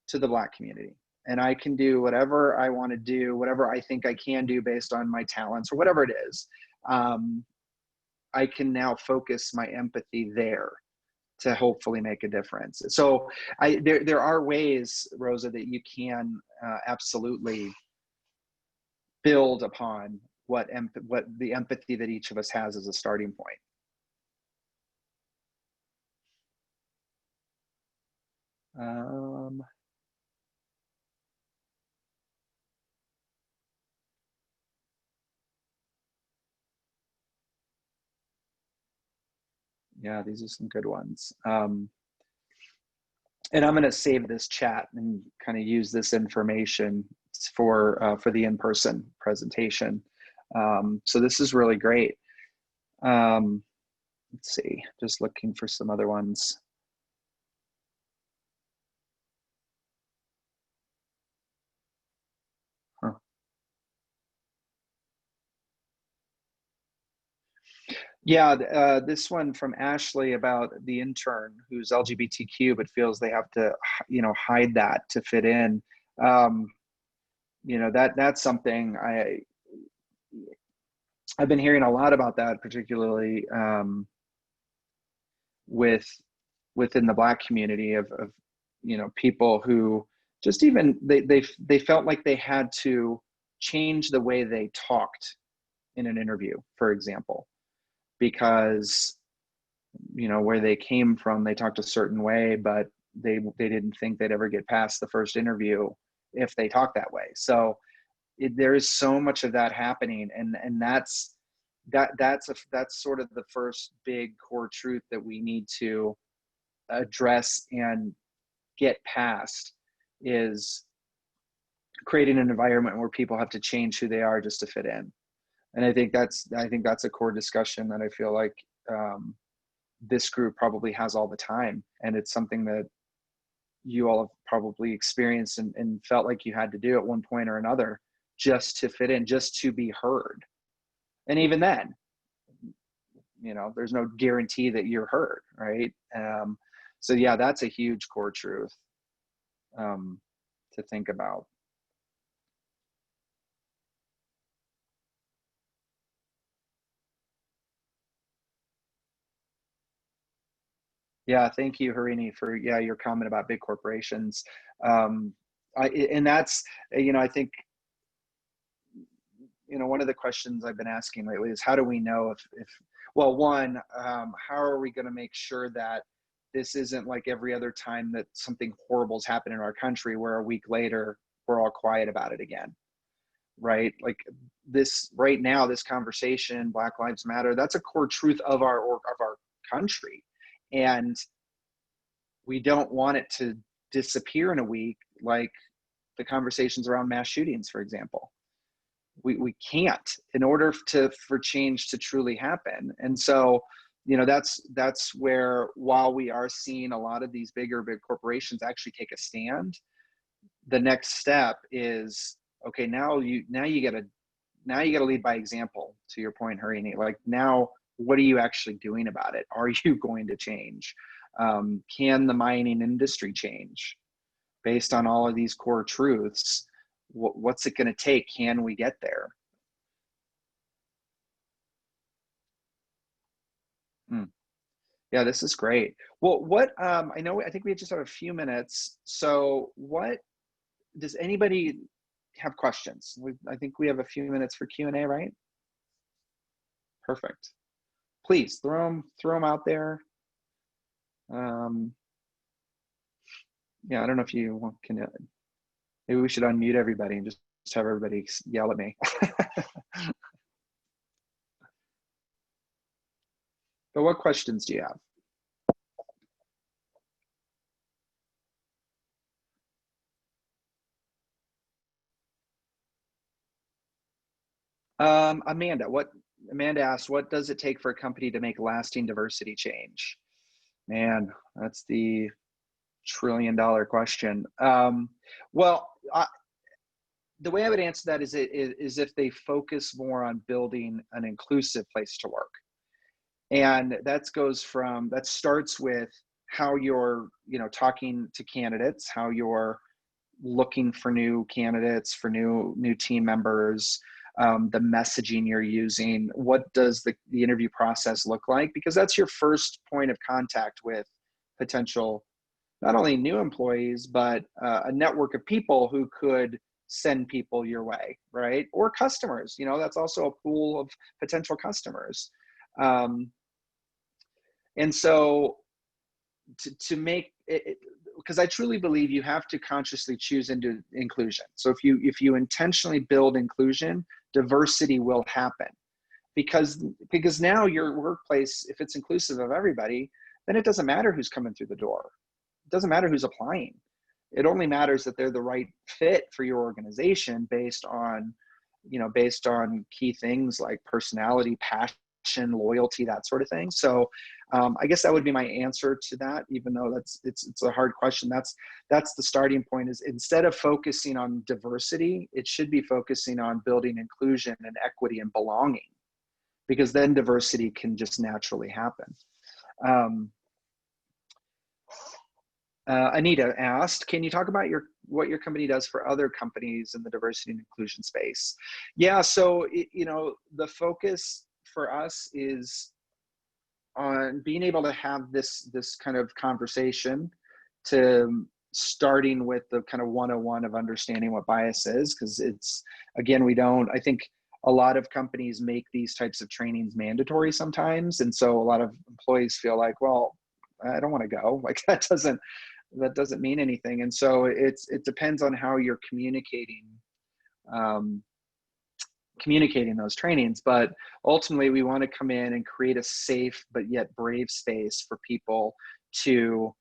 to the Black community, and I can do whatever I want to do, whatever I think I can do based on my talents or whatever it is. I can now focus my empathy there to hopefully make a difference. So there are ways, Rosa, that you can absolutely build upon what the empathy that each of us has as a starting point. Yeah, these are some good ones. And I'm going to save this chat and kind of use this information for the in-person presentation. So this is really great. Let's see, just looking for some other ones. Huh. Yeah, this one from Ashley about the intern who's LGBTQ but feels they have to, hide that to fit in. That's something I've been hearing a lot about that, particularly within the Black community of people who just even they felt like they had to change the way they talked in an interview, for example, because where they came from, they talked a certain way, but they didn't think they'd ever get past the first interview if they talked that way. So there is so much of that happening, and that's sort of the first big core truth that we need to address and get past, is creating an environment where people have to change who they are just to fit in. And I think that's a core discussion that I feel like this group probably has all the time, and it's something that you all have probably experienced and felt like you had to do at one point or another just to fit in, just to be heard. And even then, there's no guarantee that you're heard, right? So yeah, that's a huge core truth to think about. Yeah, thank you, Harini, for your comment about big corporations. And that's, I think, one of the questions I've been asking lately is how do we know if well, one, how are we going to make sure that this isn't like every other time that something horrible's happened in our country where a week later we're all quiet about it again, right? Like this right now, this conversation, Black Lives Matter, that's a core truth of our country. And we don't want it to disappear in a week, like the conversations around mass shootings, for example. We can't, in order for change to truly happen. And so, that's where, while we are seeing a lot of these big corporations actually take a stand, the next step is, okay, now you gotta lead by example, to your point, Harini. Like, now, what are you actually doing about it? Are you going to change? Can the mining industry change based on all of these core truths? What's it going to take? Can we get there? Yeah, this is great. Well, I think we just have a few minutes. So does anybody have questions? I think we have a few minutes for Q&A, right? Perfect. Please throw them out there. Yeah, I don't know if you can, maybe we should unmute everybody and just have everybody yell at me. But what questions do you have? Amanda asked, what does it take for a company to make lasting diversity change? Man, that's the trillion-dollar question. Well, the way I would answer that is if they focus more on building an inclusive place to work. And that starts with how you're, talking to candidates, how you're looking for new candidates, for new team members, the messaging you're using. What does the interview process look like? Because that's your first point of contact with potential, not only new employees, but a network of people who could send people your way, right? Or customers, that's also a pool of potential customers. And so to make it, because I truly believe you have to consciously choose into inclusion. So if you intentionally build inclusion, diversity will happen. Because now your workplace, if it's inclusive of everybody, then it doesn't matter who's coming through the door. It doesn't matter who's applying. It only matters that they're the right fit for your organization based on key things like personality, passion, loyalty, that sort of thing. So I guess that would be my answer to that, even though it's a hard question. That's the starting point, is instead of focusing on diversity, it should be focusing on building inclusion and equity and belonging, because then diversity can just naturally happen. Anita asked, can you talk about what your company does for other companies in the diversity and inclusion space? Yeah, so the focus for us is on being able to have this kind of conversation, to starting with the kind of 101 of understanding what bias is, because it's, again, I think a lot of companies make these types of trainings mandatory sometimes, and so a lot of employees feel like, well, I don't want to go, like that doesn't mean anything. And so it depends on how you're communicating those trainings. But ultimately, we want to come in and create a safe but yet brave space for people to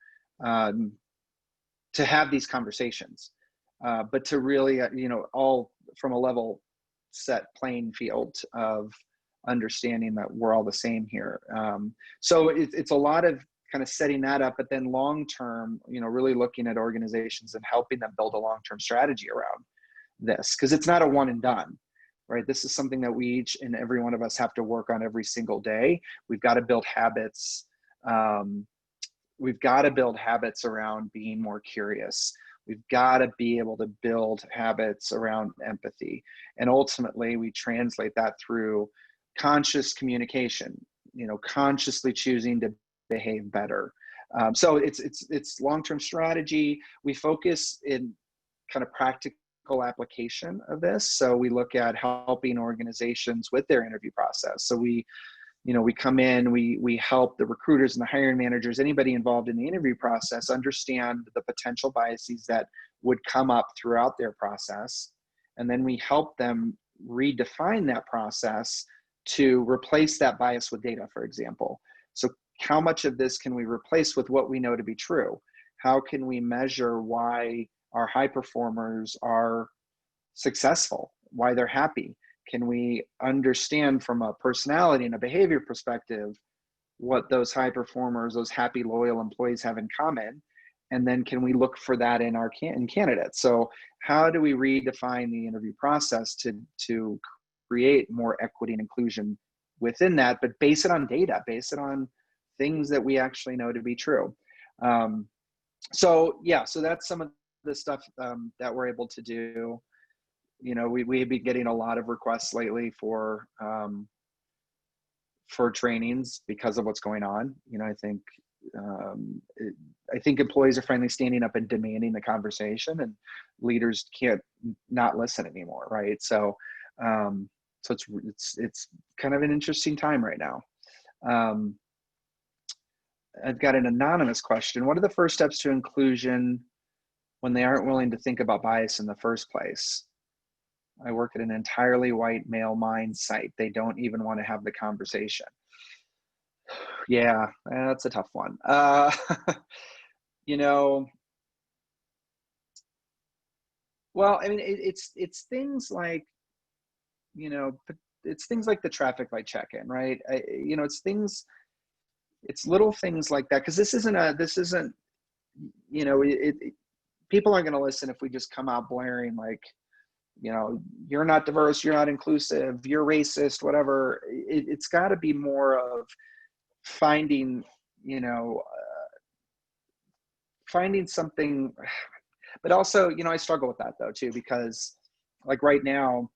have these conversations, but to really, all from a level set playing field of understanding that we're all the same here. So it's a lot of kind of setting that up, but then long term, really looking at organizations and helping them build a long-term strategy around this, because it's not a one and done, right? This is something that we each and every one of us have to work on every single day. We've got to build habits. We've got to build habits around being more curious. We've got to be able to build habits around empathy. And ultimately, we translate that through conscious communication, consciously choosing to behave better, So it's long-term strategy. We focus in kind of practical application of this. So we look at helping organizations with their interview process. So we come in, we help the recruiters and the hiring managers, anybody involved in the interview process, understand the potential biases that would come up throughout their process. And then we help them redefine that process to replace that bias with data, for example. So how much of this can we replace with what we know to be true? How can we measure why our high performers are successful, why they're happy? Can we understand from a personality and a behavior perspective what those high performers, those happy, loyal employees have in common? And then can we look for that in our candidates? So how do we redefine the interview process to create more equity and inclusion within that, but base it on data, base it on things that we actually know to be true? So that's some of the stuff that we're able to do. We've been getting a lot of requests lately for trainings because of what's going on. I think employees are finally standing up and demanding the conversation, and leaders can't not listen anymore, right? So it's kind of an interesting time right now. I've got an anonymous question. What are the first steps to inclusion when they aren't willing to think about bias in the first place? I work at an entirely white male mind site. They don't even want to have the conversation. Yeah, that's a tough one. Well, I mean, it's things like, it's things like the traffic light check-in, right? It's little things like that, because this isn't, people aren't going to listen if we just come out blaring like, you're not diverse, you're not inclusive, you're racist, whatever. It's got to be more of finding something. But also, I struggle with that though too, because like right now,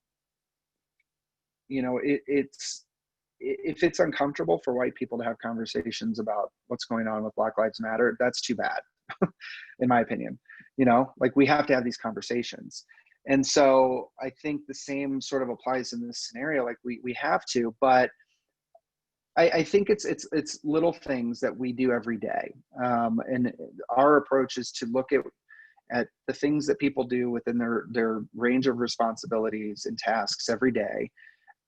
it's if it's uncomfortable for white people to have conversations about what's going on with Black Lives Matter, that's too bad, in my opinion. Like we have to have these conversations. And so I think the same sort of applies in this scenario. Like we have to, but I think it's little things that we do every day. And our approach is to look at the things that people do within their range of responsibilities and tasks every day,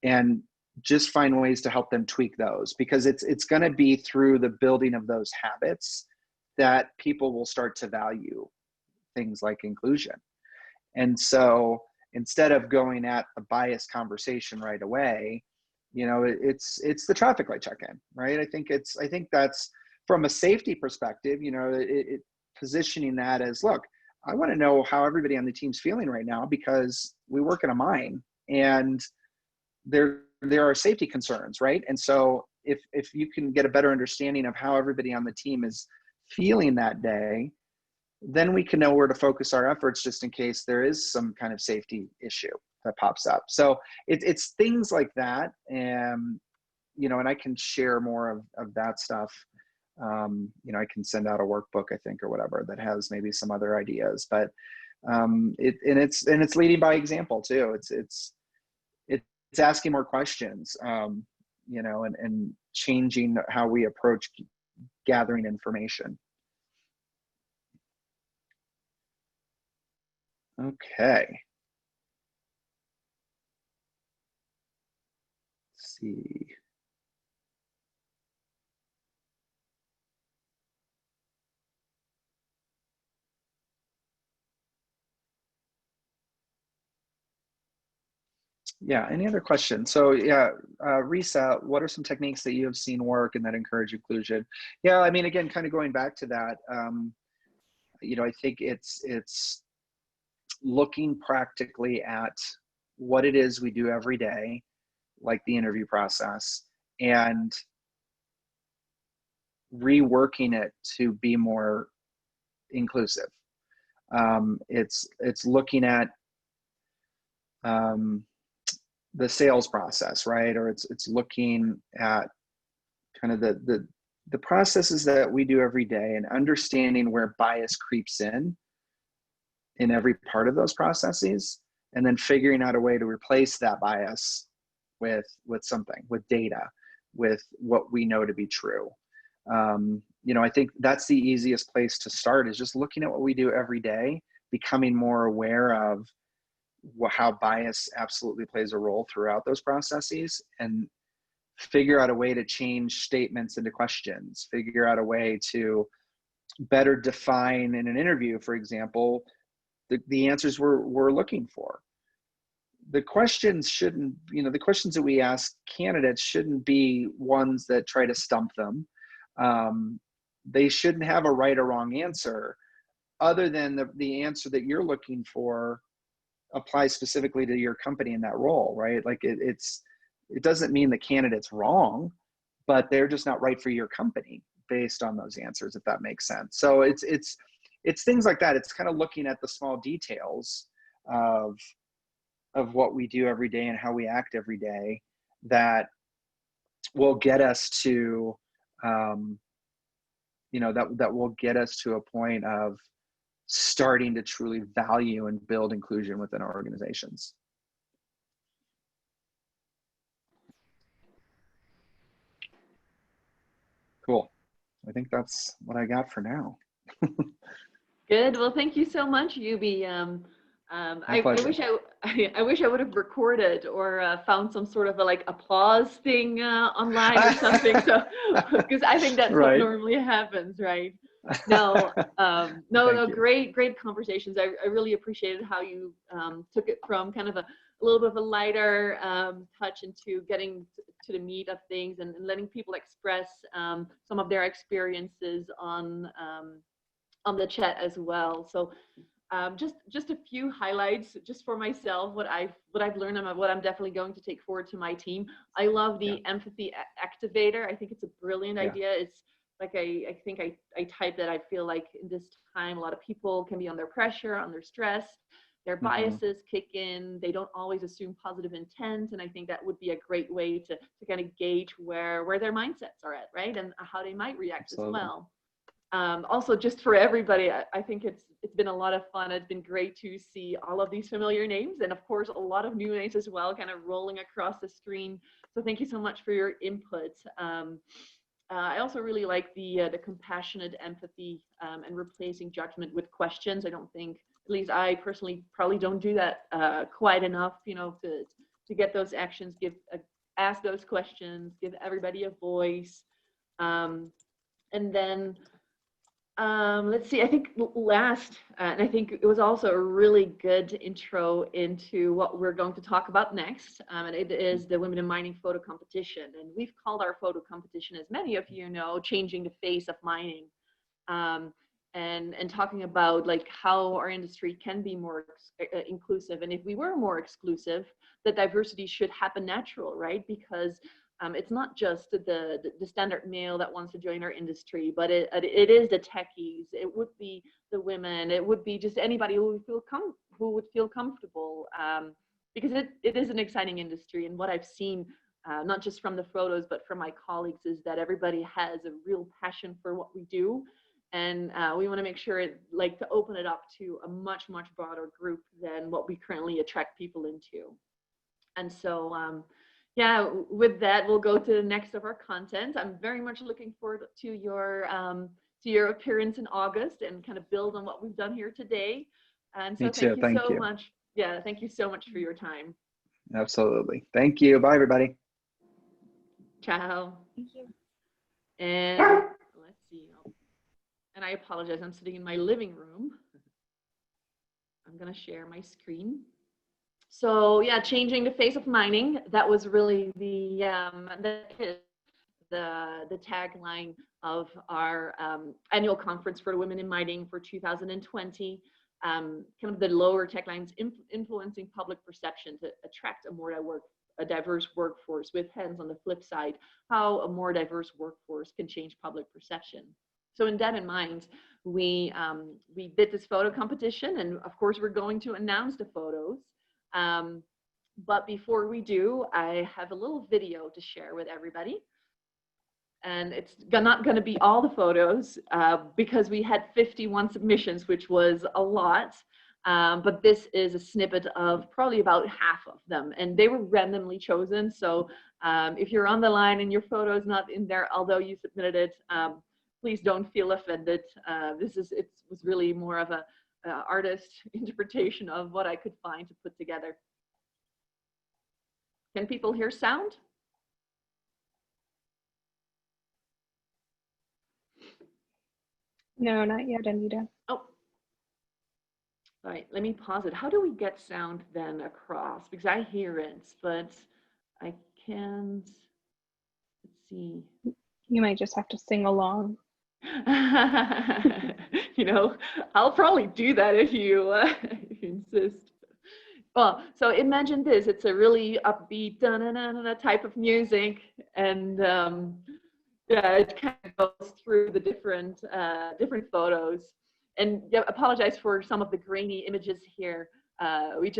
and just find ways to help them tweak those, because it's going to be through the building of those habits that people will start to value things like inclusion. And so instead of going at the bias conversation right away, it's the traffic light check-in, right? I think that's from a safety perspective, positioning that as, look, I want to know how everybody on the team's feeling right now, because we work in a mine and there are safety concerns, right? And so if you can get a better understanding of how everybody on the team is feeling that day, then we can know where to focus our efforts just in case there is some kind of safety issue that pops up. So it's things like that. And, and I can share more of that stuff. I can send out a workbook, I think, or whatever, that has maybe some other ideas, but it's leading by example too. It's asking more questions, and changing how we approach gathering information. Okay. Let's see. Yeah, any other questions? So yeah, Risa, what are some techniques that you have seen work and that encourage inclusion? Yeah, I mean, again, kind of going back to that, I think it's looking practically at what it is we do every day, like the interview process, and reworking it to be more inclusive. It's looking at the sales process, right? Or it's looking at kind of the processes that we do every day and understanding where bias creeps in every part of those processes, and then figuring out a way to replace that bias with something, with data, with what we know to be true. You know, I think that's the easiest place to start, is just looking at what we do every day, becoming more aware of how bias absolutely plays a role throughout those processes, and figure out a way to change statements into questions, figure out a way to better define in an interview, for example, the answers we're looking for. The questions shouldn't, you know, the questions that we ask candidates shouldn't be ones that try to stump them. They shouldn't have a right or wrong answer, other than the answer that you're looking for applies specifically to your company in that role, right? Like it doesn't mean the candidate's wrong, but they're just not right for your company based on those answers, if that makes sense. So it's things like that. It's kind of looking at the small details of what we do every day and how we act every day that will get us to, you know, that will get us to a point of starting to truly value and build inclusion within our organizations. Cool. I think that's what I got for now. Good. Well, thank you so much, Yubi. I wish I would have recorded or found some sort of a like applause thing online or something. So, because I think that's what normally happens, right? No, no, great conversations. I really appreciated how you took it from kind of a little bit of a lighter touch into getting to the meat of things, and letting people express some of their experiences on the chat as well. So just a few highlights just for myself, what I've learned and what I'm definitely going to take forward to my team. I love the empathy activator. I think it's a brilliant idea. It's like I think I typed that I feel like in this time a lot of people can be under pressure, under stress, their biases kick in, they don't always assume positive intent, and I think that would be a great way to kind of gauge where their mindsets are at, right, and how they might react as well. Also, just for everybody, I think it's been a lot of fun. It's been great to see all of these familiar names, and of course a lot of new names as well, kind of rolling across the screen. So thank you so much for your input. I also really like the compassionate empathy and replacing judgment with questions. I don't think, at least I personally probably don't do that quite enough, you know, to get those actions, ask those questions, give everybody a voice. And then let's see, I think last, and I think it was also a really good intro into what we're going to talk about next, and it is the Women in Mining photo competition. And we've called our photo competition, as many of you know, Changing the Face of Mining, and talking about like how our industry can be more inclusive. And if we were more exclusive, the diversity should happen natural, right? Because it's not just the standard male that wants to join our industry, but it is the techies, it would be the women, it would be just anybody who would feel comfortable, because it is an exciting industry. And what I've seen, not just from the photos, but from my colleagues, is that everybody has a real passion for what we do. And we want to make sure to open it up to a much broader group than what we currently attract people into. And so, yeah, with that, we'll go to the next of our content. I'm very much looking forward to your appearance in August and kind of build on what we've done here today. And so thank you so much. Yeah, thank you so much for your time. Absolutely. Thank you. Bye, everybody. Ciao. Thank you. And let's see. And I apologize, I'm sitting in my living room. I'm going to share my screen. So yeah, Changing the Face of Mining, that was really the tagline of our annual conference for women in mining for 2020. Kind of the lower taglines, influencing public perception to attract a diverse workforce, with hands on the flip side, how a more diverse workforce can change public perception. So in that in mind, we did this photo competition, and of course we're going to announce the photos. But before we do, I have a little video to share with everybody. And it's not going to be all the photos because we had 51 submissions, which was a lot. But this is a snippet of probably about half of them, and they were randomly chosen. So if you're on the line and your photo is not in there, although you submitted it, please don't feel offended. It was really more of a artist interpretation of what I could find to put together. Can people hear sound? No, not yet, Anita. Oh, all right, let me pause it. How do we get sound then across? Because I hear it, but I can't, let's see. You might just have to sing along. You know, I'll probably do that if you insist. Well, so imagine this, it's a really upbeat da-na-na-na type of music, and yeah, it kind of goes through the different photos. And yeah, apologize for some of the grainy images here. We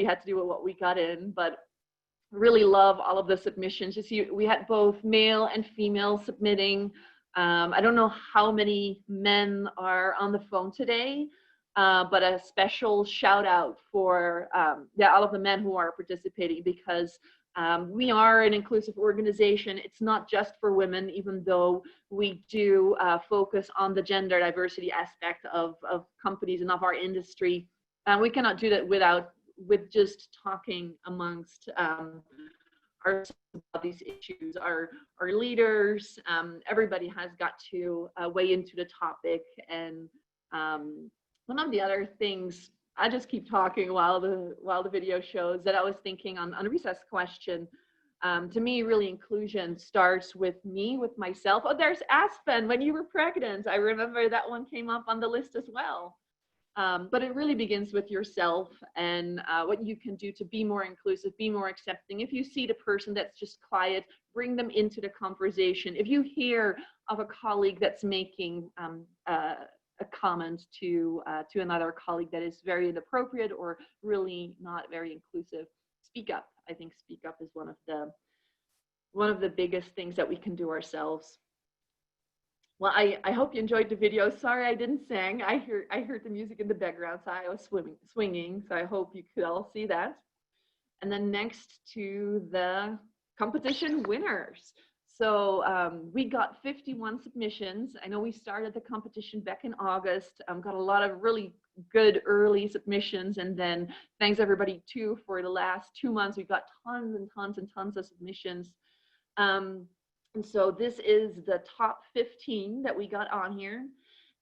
had to do what we got in, but really love all of the submissions. You see, we had both male and female submitting. I don't know how many men are on the phone today, but a special shout out for all of the men who are participating, because we are an inclusive organization. It's not just for women, even though we do focus on the gender diversity aspect of companies and of our industry. We cannot do that with just talking amongst ourselves about these issues. Our leaders, everybody has got to weigh into the topic. And one of the other things, I just keep talking while the video shows, that I was thinking on a recess question. To me, really, inclusion starts with me, with myself. Oh, there's Aspen, when you were pregnant. I remember that one came up on the list as well. But it really begins with yourself and what you can do to be more inclusive, be more accepting. If you see the person that's just quiet, bring them into the conversation. If you hear of a colleague that's making a comment to another colleague that is very inappropriate or really not very inclusive, speak up. I think speak up is one of the biggest things that we can do ourselves. Well, I hope you enjoyed the video. Sorry I didn't sing. I heard the music in the background, so I was swinging. So I hope you could all see that. And then next to the competition winners. So we got 51 submissions. I know we started the competition back in August. Got a lot of really good early submissions, and then thanks everybody too for the last 2 months. We've got tons and tons and tons of submissions. And so this is the top 15 that we got on here.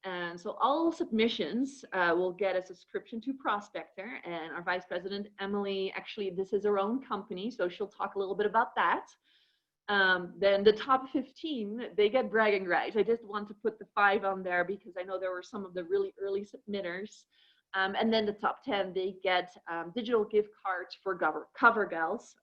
And so all submissions will get a subscription to Prospector, and our Vice President, Emily, actually this is her own company, so she'll talk a little bit about that. Then the top 15, they get bragging rights. I just want to put the 5 on there because I know there were some of the really early submitters. And then the top 10, they get digital gift cards for CoverGirls.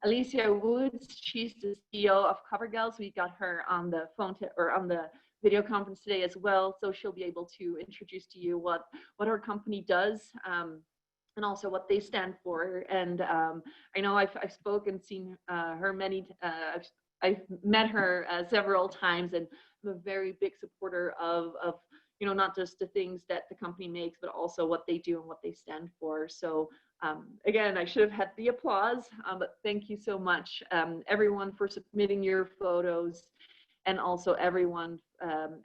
Alicia Woods, she's the CEO of CoverGirls. We got her on the phone or on the video conference today as well, so she'll be able to introduce to you what her company does. And also what they stand for. And I know I've spoken, seen her many, I've met her several times, and I'm a very big supporter of not just the things that the company makes, but also what they do and what they stand for. So again, I should have had the applause, but thank you so much, everyone, for submitting your photos, and also everyone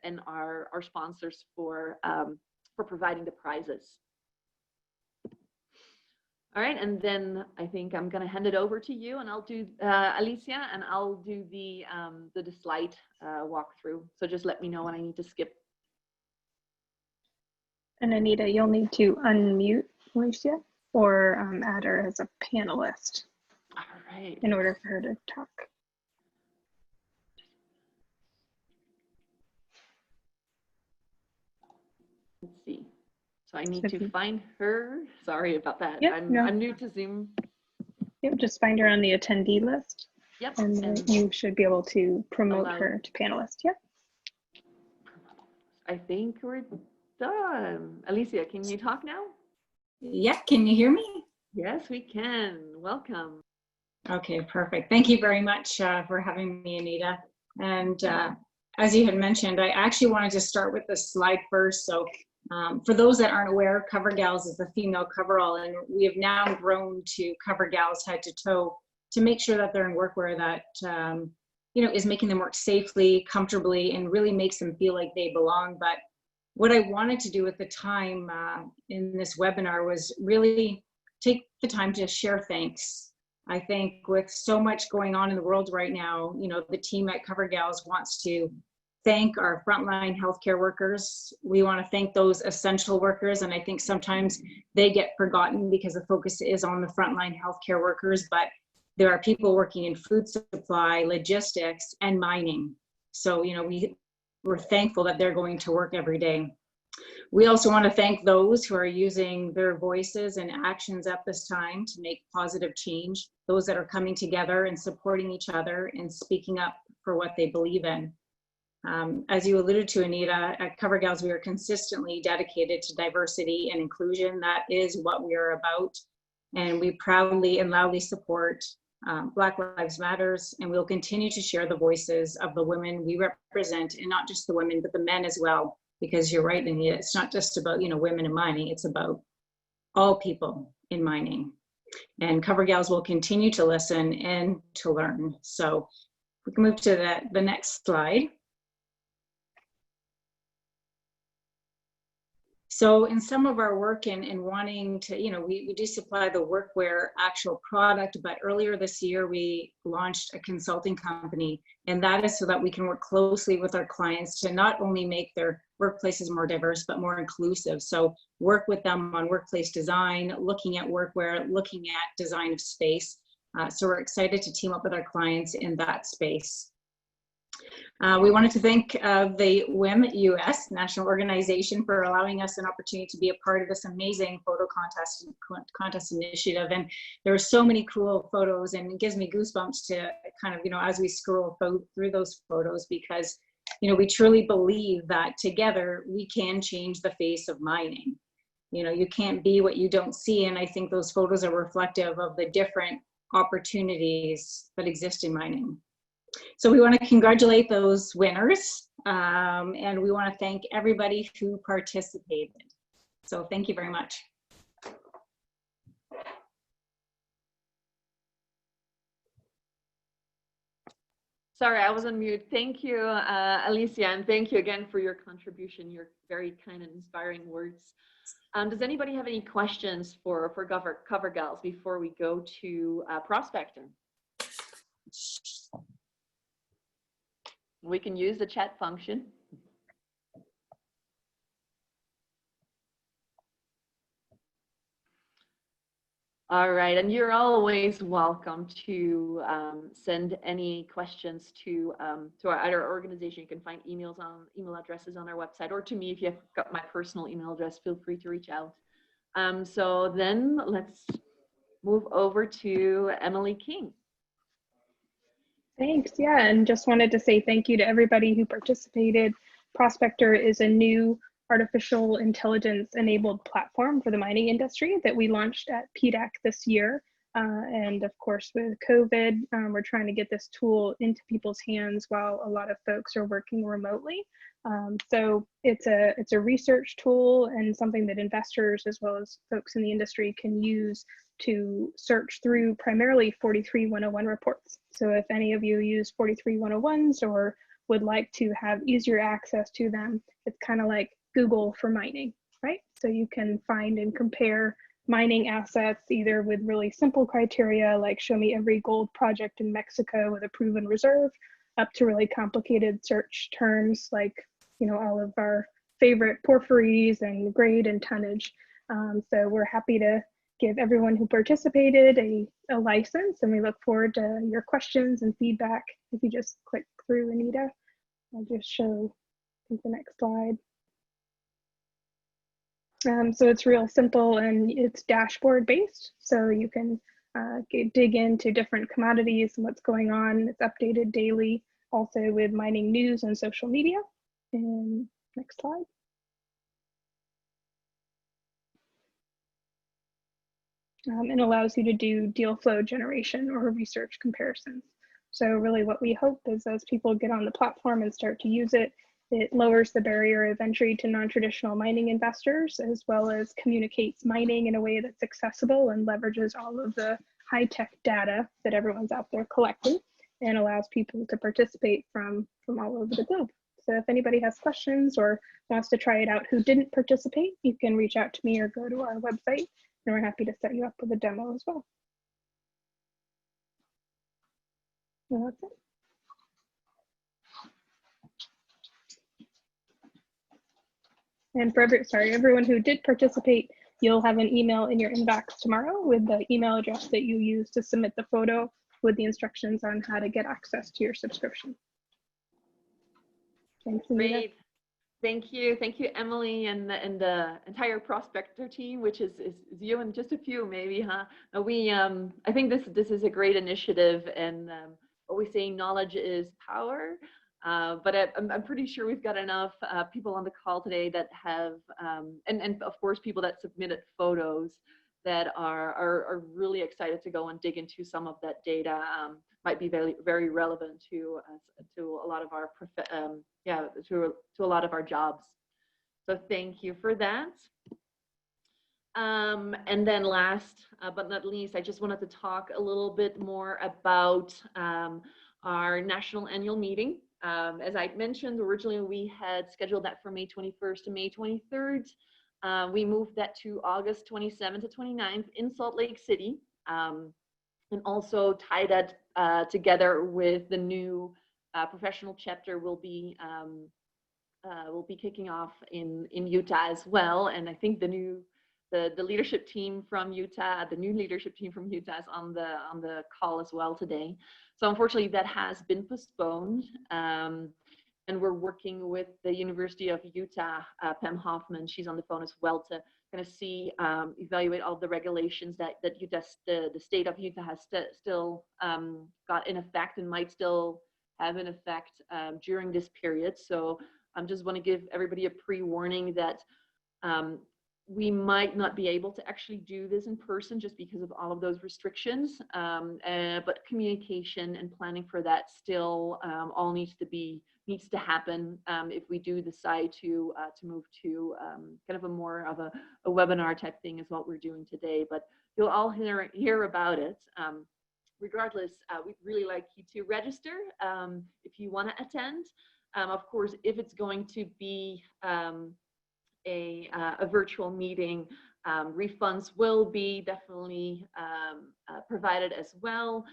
and our sponsors for providing the prizes. All right, and then I think I'm gonna hand it over to you, and I'll do Alicia, and I'll do the slide walkthrough. So just let me know when I need to skip. And Anita, you'll need to unmute Alicia or add her as a panelist. All right. In order for her to talk. Let's see. So I need to find her. Sorry about that. Yep, I'm new to Zoom. Yep, just find her on the attendee list. Yep. And then you should be able to promote her to panelist. Yep. I think we're done. Alicia, can you talk now? Yeah, can you hear me? Yes, we can. Welcome. Okay, perfect. Thank you very much for having me, Anita. And as you had mentioned, I actually wanted to start with this slide first. So for those that aren't aware, Cover Gals is the female coverall, and we have now grown to Cover Gals head to toe to make sure that they're in workwear that is making them work safely, comfortably, and really makes them feel like they belong. But what I wanted to do at the time in this webinar was really take the time to share thanks. I think with so much going on in the world right now, the team at Cover Gals wants to thank our frontline healthcare workers. We want to thank those essential workers, and I think sometimes they get forgotten because the focus is on the frontline healthcare workers, but there are people working in food supply, logistics, and mining. So, we're thankful that they're going to work every day. We also want to thank those who are using their voices and actions at this time to make positive change, those that are coming together and supporting each other and speaking up for what they believe in. As you alluded to, Anita, at Cover Gals, we are consistently dedicated to diversity and inclusion. That is what we are about. And we proudly and loudly support Black Lives Matters, and we'll continue to share the voices of the women we represent, and not just the women, but the men as well. Because you're right, Anita, it's not just about women in mining, it's about all people in mining. And Cover Gals will continue to listen and to learn. So we can move to the next slide. So in some of our work in wanting to, we do supply the workwear actual product, but earlier this year we launched a consulting company, and that is so that we can work closely with our clients to not only make their workplaces more diverse, but more inclusive. So work with them on workplace design, looking at workwear, looking at design of space. So we're excited to team up with our clients in that space. We wanted to thank the WIM US National Organization for allowing us an opportunity to be a part of this amazing photo contest initiative. And there are so many cool photos, and it gives me goosebumps to kind of, as we scroll through those photos, because, we truly believe that together we can change the face of mining. You can't be what you don't see. And I think those photos are reflective of the different opportunities that exist in mining. So we want to congratulate those winners, and we want to thank everybody who participated. So thank you very much. Sorry, I was on mute. Thank you, Alicia, and thank you again for your contribution, your very kind and inspiring words. Does anybody have any questions for Cover Gals before we go to prospecting? We can use the chat function. All right, and you're always welcome to send any questions to our organization. You can find email addresses on our website, or to me if you've got my personal email address. Feel free to reach out. So then let's move over to Emily King. Thanks. Yeah, and just wanted to say thank you to everybody who participated. Prospector is a new artificial intelligence enabled platform for the mining industry that we launched at PDAC this year. And of course, with COVID, we're trying to get this tool into people's hands while a lot of folks are working remotely. So it's a research tool and something that investors as well as folks in the industry can use to search through primarily 43101 reports. So if any of you use 43101s or would like to have easier access to them, it's kind of like Google for mining, right? So you can find and compare mining assets either with really simple criteria like show me every gold project in Mexico with a proven reserve, up to really complicated search terms like, all of our favorite porphyries and grade and tonnage. So we're happy to give everyone who participated a license, and we look forward to your questions and feedback. If you just click through, Anita, I'll just show the next slide. So it's real simple and it's dashboard based. So you can dig into different commodities and what's going on. It's updated daily, also with mining news and social media. And next slide. And allows you to do deal flow generation or research comparisons. So really what we hope is as people get on the platform and start to use it, it lowers the barrier of entry to non-traditional mining investors, as well as communicates mining in a way that's accessible and leverages all of the high-tech data that everyone's out there collecting, and allows people to participate from all over the globe. So if anybody has questions or wants to try it out who didn't participate, you can reach out to me or go to our website, and we're happy to set you up with a demo as well. And that's it. And for everyone who did participate, you'll have an email in your inbox tomorrow with the email address that you use to submit the photo with the instructions on how to get access to your subscription. Thanks, Anita. Great. Thank you, Emily, and the entire Prospector team, which is you and just a few maybe, huh? I think this is a great initiative, and always saying knowledge is power. But I'm pretty sure we've got enough people on the call today that have, and of course people that submitted photos that are really excited to go and dig into some of that data. Might be very, very relevant to a lot of our to a lot of our jobs. So thank you for that. And then last but not least, I just wanted to talk a little bit more about our national annual meeting. As I mentioned, originally we had scheduled that for May 21st to May 23rd. We moved that to August 27th to 29th in Salt Lake City, and also tied that together with the new professional chapter we'll be kicking off in Utah as well. And I think the new leadership team from Utah, the new leadership team from Utah is on the call as well today. So unfortunately that has been postponed. And we're working with the University of Utah, Pam Hoffman, she's on the phone as well, to kind of see, evaluate all the regulations that Utah, the state of Utah has still got in effect and might still have in effect during this period. So I just want to give everybody a pre-warning that we might not be able to actually do this in person just because of all of those restrictions, but communication and planning for that still all needs to happen if we do decide to move to kind of a more of a webinar type thing is what we're doing today. But you'll all hear about it. Regardless, we'd really like you to register if you want to attend. Of course, if it's going to be a virtual meeting, refunds will be definitely provided as well.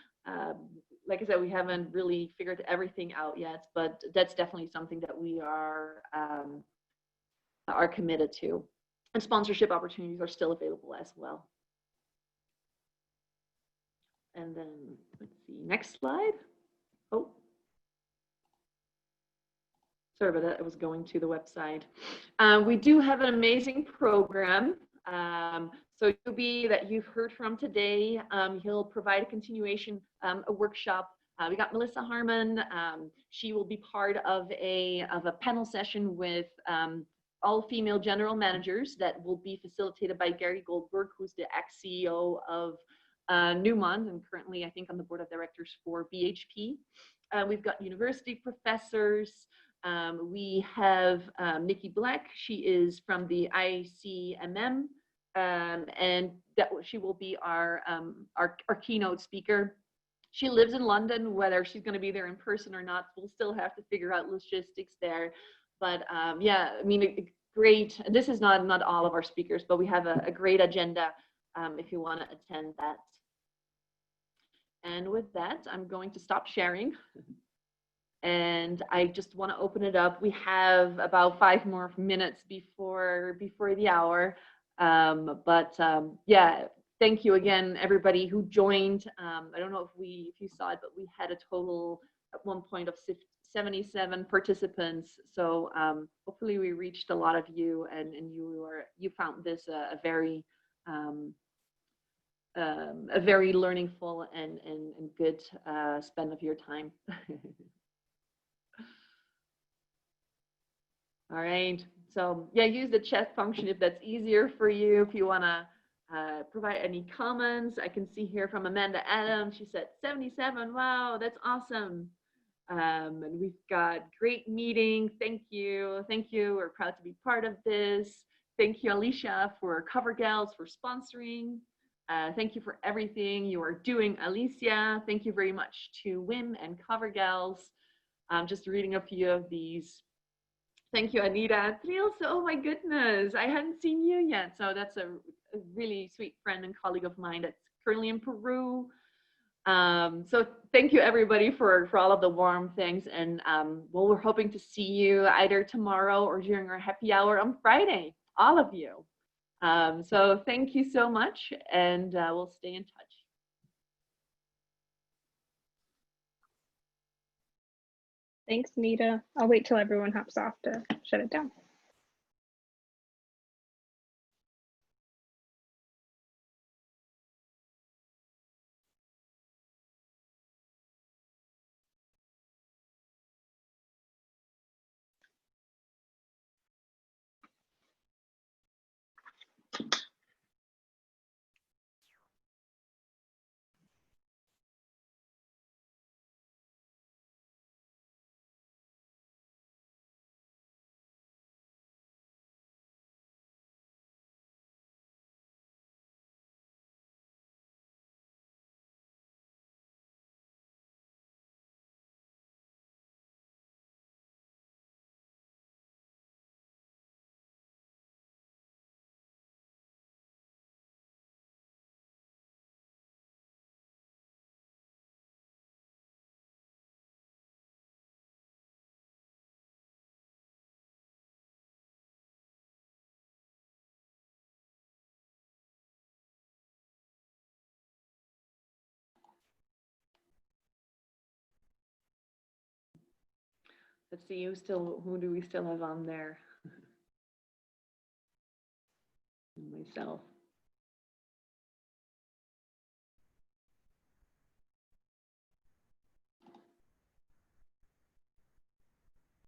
Like I said, we haven't really figured everything out yet, but that's definitely something that we are committed to. And sponsorship opportunities are still available as well. And then let's see, next slide. Oh. Sorry about that, I was going to the website. We do have an amazing program. So Yubi that you've heard from today, he'll provide a continuation, a workshop. We got Melissa Harmon. She will be part of a panel session with all female general managers that will be facilitated by Gary Goldberg, who's the ex-CEO of Newmont and currently I think on the board of directors for BHP. We've got university professors. We have Nikki Black. She is from the ICMM, and she will be our keynote speaker. She lives in London. Whether she's going to be there in person or not, we'll still have to figure out logistics there. But yeah, I mean, great. This is not all of our speakers, but we have a great agenda if you want to attend that. And with that, I'm going to stop sharing. And I just want to open it up. We have about 5 more minutes before the hour. Yeah, thank you again, everybody who joined. I don't know if you saw it, but we had a total at one point of 77 participants. So hopefully we reached a lot of you, and you found this a very learningful and good spend of your time. All right, so yeah, use the chat function if that's easier for you. If you want to provide any comments. I can see here from Amanda Adams. She said 77. Wow, that's awesome. And we've got great meeting. Thank you. Thank you. We're proud to be part of this. Thank you, Alicia, for Cover Gals for sponsoring. Thank you for everything you are doing, Alicia. Thank you very much to WIM and Cover Gals. Just reading a few of these. Thank you, Anita. Trilce, oh my goodness, I hadn't seen you yet. So that's a really sweet friend and colleague of mine that's currently in Peru. So thank you everybody for all of the warm things. And well, we're hoping to see you either tomorrow or during our happy hour on Friday, all of you. So thank you so much, and we'll stay in touch. Thanks, Nita. I'll wait till everyone hops off to shut it down. Let's see, who do we still have on there? Myself.